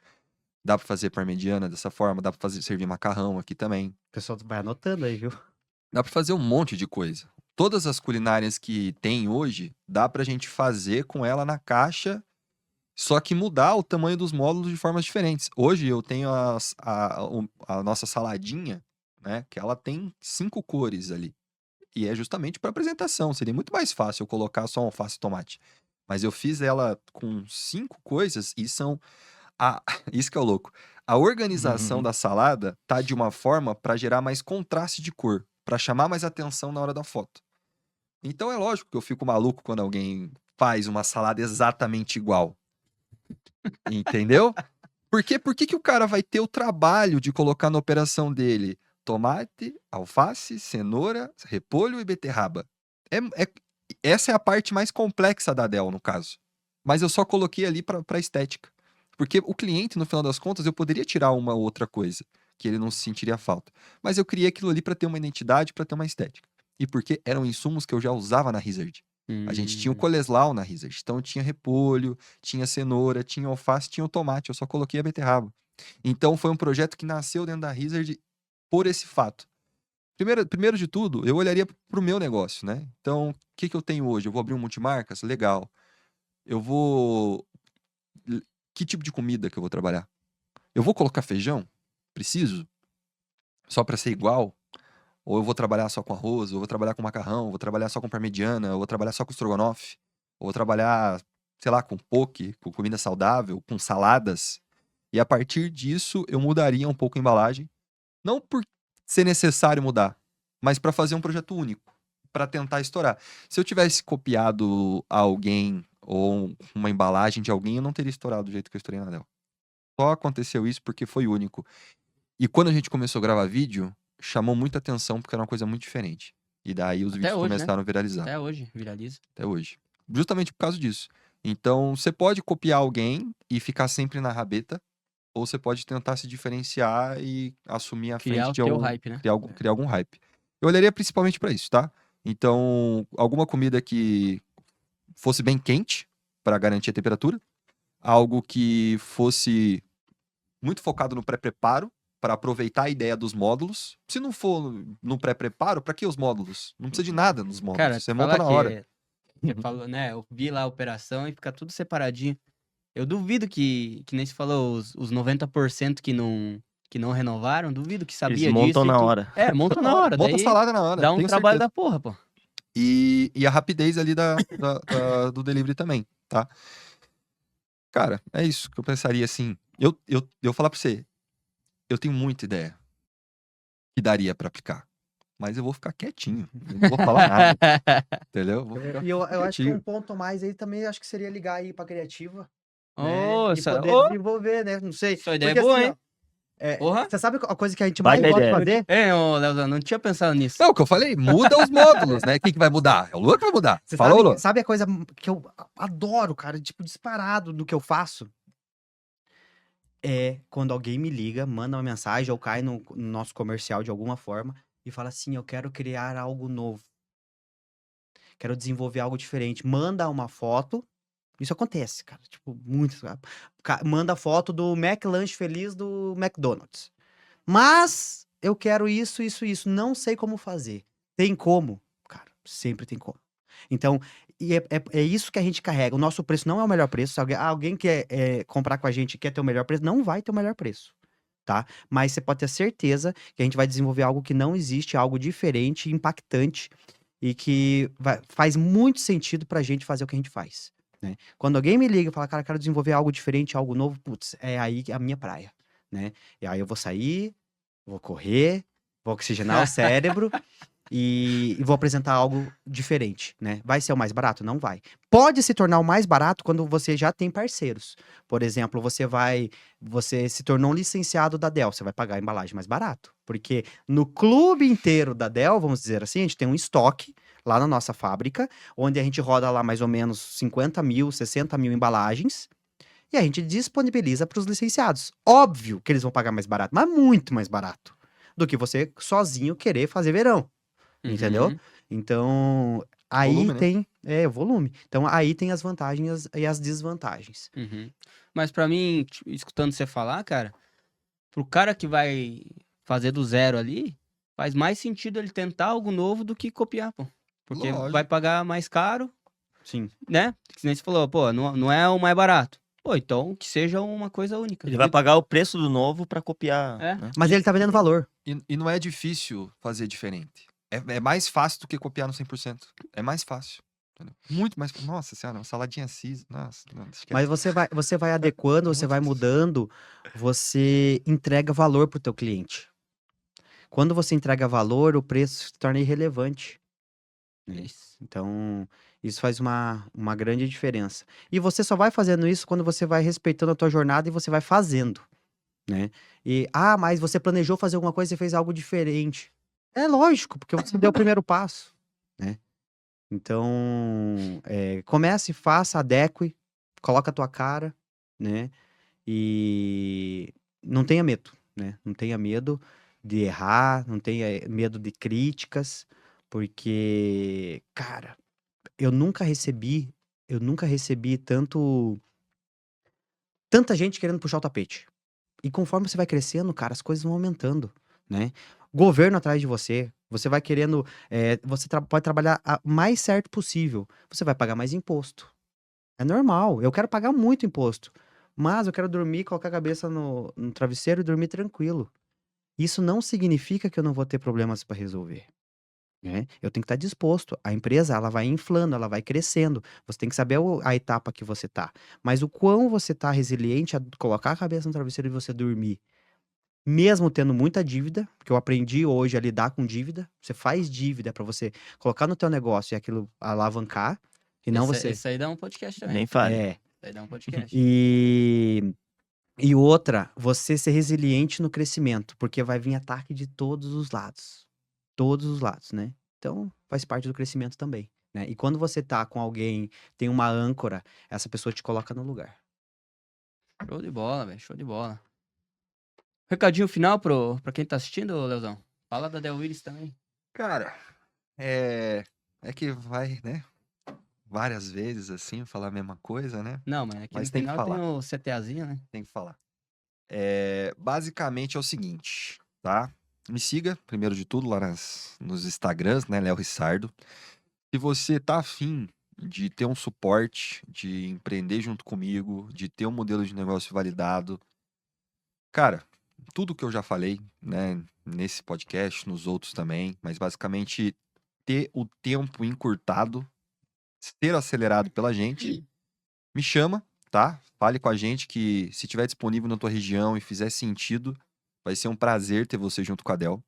Dá pra fazer parmegiana dessa forma, dá pra fazer, servir macarrão aqui também. O pessoal vai anotando aí, viu? Dá pra fazer um monte de coisa. Todas as culinárias que tem hoje, dá pra gente fazer com ela na caixa, só que mudar o tamanho dos módulos de formas diferentes. Hoje eu tenho a nossa saladinha, né? Que ela tem 5 cores ali. E é justamente para apresentação. Seria muito mais fácil eu colocar só alface e tomate. Mas eu fiz ela com 5 coisas e são. Isso que é o louco. A organização da salada tá de uma forma para gerar mais contraste de cor, para chamar mais atenção na hora da foto. Então é lógico que eu fico maluco quando alguém faz uma salada exatamente igual. Entendeu? Por que que o cara vai ter o trabalho de colocar na operação dele tomate, alface, cenoura, repolho e beterraba? Essa é a parte mais complexa da Dell, no caso. Mas eu só coloquei ali para estética. Porque o cliente, no final das contas, eu poderia tirar uma outra coisa, que ele não se sentiria falta. Mas eu criei aquilo ali para ter uma identidade, para ter uma estética. E porque eram insumos que eu já usava na Rizzard. A gente tinha o coleslaw na Rizzard, então tinha repolho, tinha cenoura, tinha alface, tinha o tomate, eu só coloquei a beterraba. Então foi um projeto que nasceu dentro da Rizzard por esse fato. Primeiro de tudo, eu olharia para o meu negócio, né? Então, o que eu tenho hoje? Eu vou abrir um multimarcas? Legal. Eu vou. Que tipo de comida que eu vou trabalhar? Eu vou colocar feijão? Preciso? Só para ser igual? Ou eu vou trabalhar só com arroz, ou eu vou trabalhar com macarrão, ou vou trabalhar só com parmegiana, ou eu vou trabalhar só com estrogonofe, ou vou trabalhar, sei lá, com poke, com comida saudável, com saladas. E a partir disso, eu mudaria um pouco a embalagem. Não por ser necessário mudar, mas para fazer um projeto único, para tentar estourar. Se eu tivesse copiado alguém ou uma embalagem de alguém, eu não teria estourado do jeito que eu estourei na Dell. Só aconteceu isso porque foi único. E quando a gente começou a gravar vídeo, chamou muita atenção porque era uma coisa muito diferente. E daí os Até vídeos hoje, né? começaram a viralizar. Até hoje, viraliza. Até hoje. Justamente por causa disso. Então, você pode copiar alguém e ficar sempre na rabeta, ou você pode tentar se diferenciar e assumir a Criar frente o de teu algum, hype, né? criar algum hype. Eu olharia principalmente para isso, tá? Então, alguma comida que fosse bem quente para garantir a temperatura, algo que fosse muito focado no pré-preparo para aproveitar a ideia dos módulos. Se não for no pré-preparo, para que os módulos? Não precisa de nada nos módulos, Cara, você te monta falar na que hora. você falou, né? Eu vi lá a operação e fica tudo separadinho. Eu duvido que nem você falou, os 90% que não renovaram, duvido que sabia Eles montam disso. na hora. É, montam na hora. Monta a Daí salada na hora, dá um tenho trabalho certeza. da porra, pô. E a rapidez ali do delivery também, tá? Cara, é isso que eu pensaria assim. Eu falar pra você, eu tenho muita ideia que daria pra aplicar. Mas eu vou ficar quietinho. Eu não vou falar nada, entendeu? Vou ficar E eu acho que quietinho. um ponto a mais aí também acho que seria ligar aí pra criativa, né? Ô, E poder desenvolver, né? Não sei. Sua ideia é Porque boa, assim, hein? ó, Porra. você sabe a coisa que a gente mais Baita gosta de ideia. fazer? É, ô, Leozão, não tinha pensado nisso. Não, o que eu falei, muda os módulos, né? Quem que vai mudar? É o Luan que vai mudar. Você Fala, ô, Luan. sabe a coisa que eu adoro, cara, tipo, disparado do que eu faço? É quando alguém me liga, manda uma mensagem ou cai no nosso comercial de alguma forma e fala assim: eu quero criar algo novo. Quero desenvolver algo diferente. Manda uma foto. Isso acontece, cara. Tipo, muito. Manda foto do McLanche Feliz do McDonald's. Mas eu quero isso, isso, isso. Não sei como fazer. Tem como? Cara, sempre tem como. Então, é isso que a gente carrega. O nosso preço não é o melhor preço. Se alguém quer comprar com a gente e quer ter o melhor preço, não vai ter o melhor preço, tá? Mas você pode ter certeza que a gente vai desenvolver algo que não existe, algo diferente, impactante. e que faz muito sentido pra gente fazer o que a gente faz, né? Quando alguém me liga e fala, cara, quero desenvolver algo diferente, algo novo, putz, é aí a minha praia, né? E aí eu vou sair, vou correr, vou oxigenar o cérebro e vou apresentar algo diferente, né? Vai ser o mais barato? Não vai. Pode se tornar o mais barato quando você já tem parceiros. Por exemplo, você se tornou um licenciado da Dell, você vai pagar a embalagem mais barato. Porque no clube inteiro da Dell, vamos dizer assim, a gente tem um estoque lá na nossa fábrica, onde a gente roda lá mais ou menos 50 mil, 60 mil embalagens, e a gente disponibiliza para os licenciados. Óbvio que eles vão pagar mais barato, mas muito mais barato do que você sozinho querer fazer verão. Entendeu? Uhum. Então, aí Volume, né? tem o volume. Então, aí tem as vantagens e as desvantagens. Uhum. Mas pra mim, escutando você falar, cara, pro cara que vai fazer do zero ali, faz mais sentido ele tentar algo novo do que copiar, pô. Porque Lógico. vai pagar mais caro, Sim. né? Que nem você falou, pô, não é o mais barato. Pô, então que seja uma coisa única. Ele vai pagar o preço do novo pra copiar. É. Né? Mas ele tá vendendo valor. E não é difícil fazer diferente. É mais fácil do que copiar no 100%. É mais fácil. Entendeu? Muito mais. Nossa senhora, uma saladinha cis. Nossa, não, esquece. Mas você vai adequando, você muito vai fácil. mudando, você entrega valor pro teu cliente. Quando você entrega valor, o preço se torna irrelevante. Né? Isso. Então, isso faz uma grande diferença. E você só vai fazendo isso quando você vai respeitando a tua jornada e você vai fazendo, né? Mas você planejou fazer alguma coisa e fez algo diferente. É lógico, porque você deu o primeiro passo, né? Então, comece, faça, adeque, coloca a tua cara, né? E não tenha medo, né? Não tenha medo de errar, não tenha medo de críticas, porque, cara, eu nunca recebi tanta gente querendo puxar o tapete. E conforme você vai crescendo, cara, as coisas vão aumentando, né? Governo atrás de você, você vai querendo, você pode trabalhar o mais certo possível, você vai pagar mais imposto. É normal, eu quero pagar muito imposto, mas eu quero dormir, colocar a cabeça no travesseiro e dormir tranquilo. Isso não significa que eu não vou ter problemas para resolver. Né? Eu tenho que estar disposto. A empresa, ela vai inflando, ela vai crescendo. Você tem que saber a etapa que você tá. Mas o quão você tá resiliente a colocar a cabeça no travesseiro e você dormir. Mesmo tendo muita dívida, porque eu aprendi hoje a lidar com dívida. Você faz dívida para você colocar no teu negócio e aquilo alavancar. E não você. Esse aí dá um podcast também. Nem fale. Esse aí dá um podcast. E outra, você ser resiliente no crescimento, porque vai vir ataque de todos os lados. Todos os lados, né? Então, faz parte do crescimento também, né? E quando você tá com alguém, tem uma âncora, essa pessoa te coloca no lugar. Show de bola, velho. Show de bola. Recadinho final pra quem tá assistindo, Leozão? Fala da Del Willis também. Cara, é que vai, né? Várias vezes assim, falar a mesma coisa, né? Não, mas aqui Mas no tem que final tem falar. o CTAzinho, né? Tem que falar. Basicamente é o seguinte, tá? Me siga, primeiro de tudo, lá nos Instagrams, né? Léo Rissardo. Se você tá afim de ter um suporte, de empreender junto comigo, de ter um modelo de negócio validado, cara, tudo que eu já falei, né? Nesse podcast, nos outros também, mas basicamente ter o tempo encurtado, ser acelerado pela gente, me chama, tá? Fale com a gente que se tiver disponível na tua região e fizer sentido, vai ser um prazer ter você junto com a Del.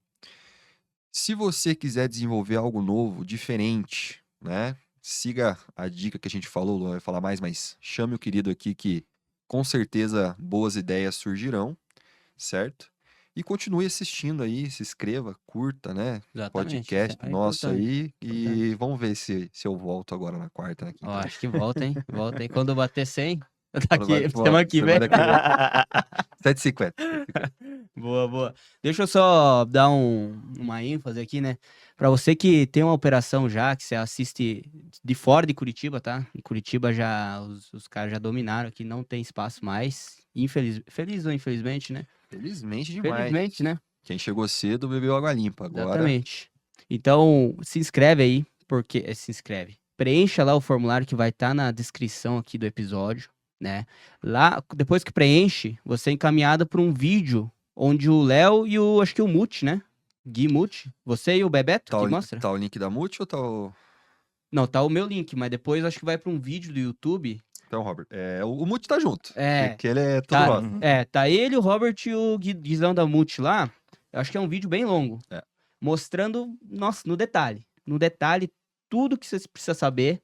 Se você quiser desenvolver algo novo, diferente, né? Siga a dica que a gente falou, não vai falar mais, mas chame o querido aqui que com certeza boas ideias surgirão, certo? E continue assistindo aí, se inscreva, curta, né? Exatamente. Podcast isso é nosso importante. aí. E vamos ver se eu volto agora na quarta, na quinta. Ó, acho que volta, hein? Volta, hein? Quando eu bater 100, Quando vai- daqui, semana que vem. semana que vem. 7h50. Boa, boa. Deixa eu só dar uma ênfase aqui, né? Pra você que tem uma operação já, que você assiste de fora de Curitiba, tá? Em Curitiba já, os caras já dominaram aqui, não tem espaço mais. Feliz ou infelizmente, né? Felizmente demais. Felizmente, né? Quem chegou cedo bebeu água limpa. Agora, Exatamente. Então, se inscreve aí, porque se inscreve. Preencha lá o formulário que vai estar na descrição aqui do episódio, né? Lá, depois que preenche, você é encaminhado para um vídeo onde o Léo e acho que o Muti, né? Gui Muti. Você e o Bebeto que mostra? Tá o link da Multi ou tá o... Não, tá o meu link, mas depois acho que vai pra um vídeo do YouTube. Então, Robert. O Multi tá junto. É. Porque ele é todo Tá, nosso. tá ele, o Robert e o Guizão da Multi lá. Eu acho que é um vídeo bem longo. É. Mostrando, nossa, no detalhe. No detalhe, tudo que você precisa saber.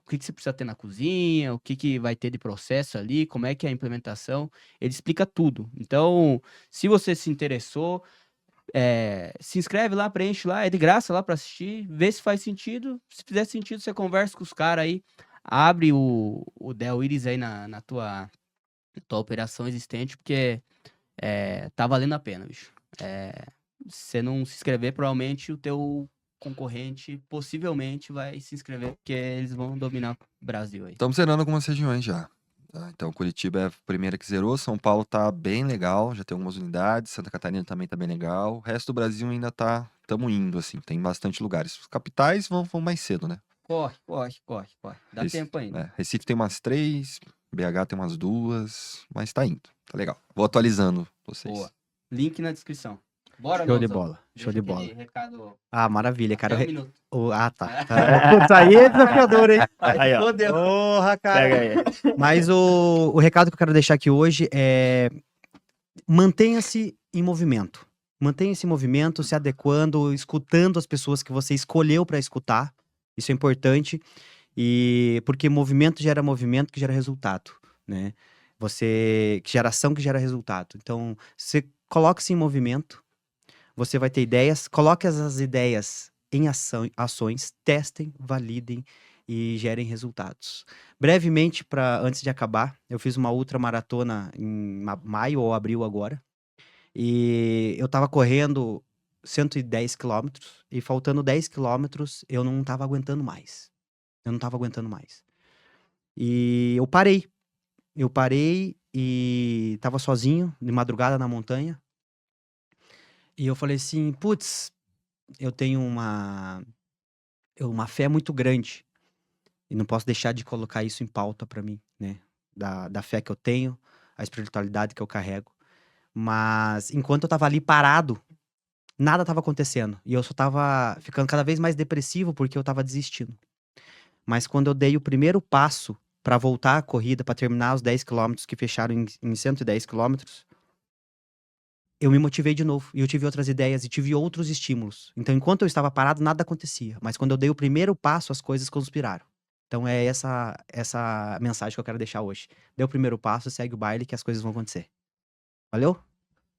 O que você precisa ter na cozinha, o que vai ter de processo ali, como é que é a implementação. Ele explica tudo. Então, se você se interessou, se inscreve lá, preenche lá, é de graça lá pra assistir, vê se faz sentido. Se fizer sentido, você conversa com os caras aí, abre o Del Iris aí na tua operação existente, porque tá valendo a pena, bicho. Se você não se inscrever, provavelmente o teu concorrente possivelmente vai se inscrever, porque eles vão dominar o Brasil aí. Estamos zerando algumas regiões já. Tá? Então, Curitiba é a primeira que zerou. São Paulo tá bem legal, já tem algumas unidades. Santa Catarina também tá bem legal. O resto do Brasil ainda estamos indo, assim. Tem bastante lugares. Os capitais vão mais cedo, né? Corre. Dá Recife, tempo ainda. Recife tem umas 3, BH tem umas 2, mas tá indo. Tá legal. Vou atualizando vocês. Boa. Link na descrição. Bora, Show de Leozão. bola, show Deixa de bola. aquele recado Ah, maravilha, cara. até um minuto. Tá. Putz, aí é desafiador, hein? Aí, ó. Fodeu. Porra, cara. Pega aí. Mas o recado que eu quero deixar aqui hoje é mantenha-se em movimento. Mantenha-se em movimento, se adequando, escutando as pessoas que você escolheu para escutar. Isso é importante. E porque movimento que gera resultado, né? Que gera ação que gera resultado. Então, você coloque-se em movimento, você vai ter ideias, coloque essas ideias em ações, testem, validem e gerem resultados. Brevemente, antes de acabar, eu fiz uma ultramaratona em maio ou abril agora, e eu tava correndo 110 quilômetros, e faltando 10 quilômetros, eu não tava aguentando mais. E eu parei e tava sozinho, de madrugada na montanha, e eu falei assim, putz, eu tenho uma fé muito grande e não posso deixar de colocar isso em pauta pra mim, né? Da fé que eu tenho, a espiritualidade que eu carrego. Mas enquanto eu tava ali parado, nada tava acontecendo. E eu só tava ficando cada vez mais depressivo porque eu tava desistindo. Mas quando eu dei o primeiro passo pra voltar a corrida, pra terminar os 10 quilômetros que fecharam em 110 quilômetros, eu me motivei de novo, e eu tive outras ideias, e tive outros estímulos. Então, enquanto eu estava parado, nada acontecia. Mas quando eu dei o primeiro passo, as coisas conspiraram. Então, é essa mensagem que eu quero deixar hoje. Dê o primeiro passo, segue o baile, que as coisas vão acontecer. Valeu?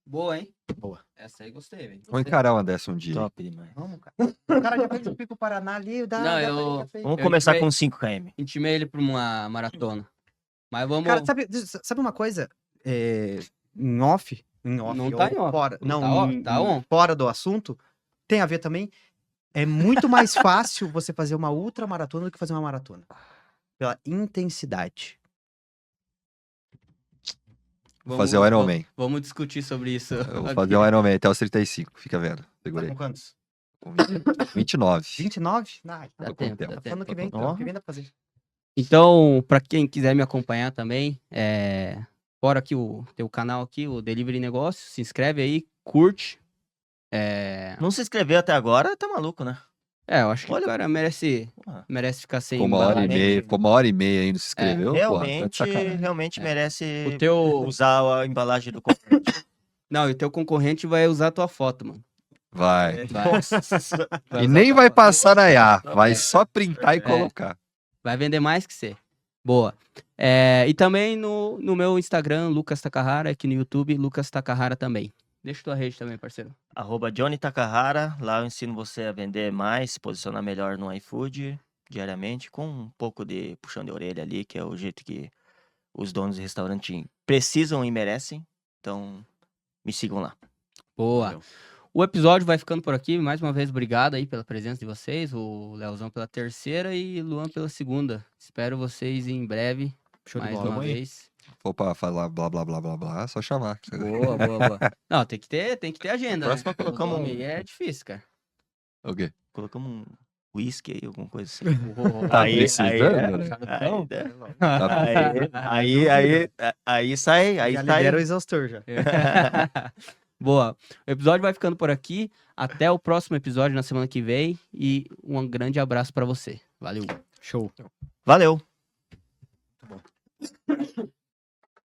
Boa, hein? Boa. Essa aí gostei, velho. Vou encarar uma dessa um dia. Top demais. Vamos, cara. O cara já fez o Pico Paraná ali. Vamos Eu começar intimei- com 5 km. Intimei ele pra uma maratona. Mas vamos... Cara, sabe uma coisa? Em off? Não tá ou em off. Fora, Não não, tá on. fora do assunto, tem a ver também. É muito mais fácil você fazer uma ultramaratona do que fazer uma maratona. Pela intensidade. Vou fazer o Iron Man. Vamos discutir sobre isso. Eu vou aqui. fazer o Iron Man até os 35. Fica vendo. Tá Segurei. com quantos? 29. 29? Não, Dá Tô com tempo, tempo. dá tempo. ano que vem, Ó. ano que vem dá pra fazer. Então, pra quem quiser me acompanhar também, fora aqui tem o canal aqui, o Delivery Negócio, se inscreve aí, curte. Não se inscreveu até agora, tá maluco, né? Eu acho que Olha- o cara merece Porra. ficar sem Ficou uma hora e embalagem. meia. Ficou uma hora e meia aí, não se inscreveu. Pô, tá de Realmente, sacanagem. realmente merece O teu... usar a embalagem do concorrente. Não, e o teu concorrente vai usar a tua foto, mano. Vai. Vai. Vai E usar nem tua vai foto. passar na IA. Vai só printar e colocar. Vai vender mais que você. Boa. E também no meu Instagram, Lucas Takahara, aqui no YouTube, Lucas Takahara também. Deixa tua rede também, parceiro. @Johnny Takahara, lá eu ensino você a vender mais, se posicionar melhor no iFood diariamente, com um pouco de puxão de orelha ali, que é o jeito que os donos de restaurante precisam e merecem. Então, me sigam lá. Boa. Valeu. O episódio vai ficando por aqui. Mais uma vez, obrigado aí pela presença de vocês. O Leozão pela terceira e Luan pela segunda. Espero vocês em breve. Show de mais bola. uma Vamos aí. vez. For pra falar blá blá blá blá blá, é só chamar. Boa, boa, boa. Não, tem que ter agenda. Próxima né? colocamos O nome um- é difícil, cara. O quê? Colocamos um whisky aí, alguma coisa assim. Tá Aí- precisando, né? Então, Tá Aí sai, aí já sai. libera o exaustor já. Boa. O episódio vai ficando por aqui. Até o próximo episódio na semana que vem. E um grande abraço pra você. Valeu. Show. Valeu!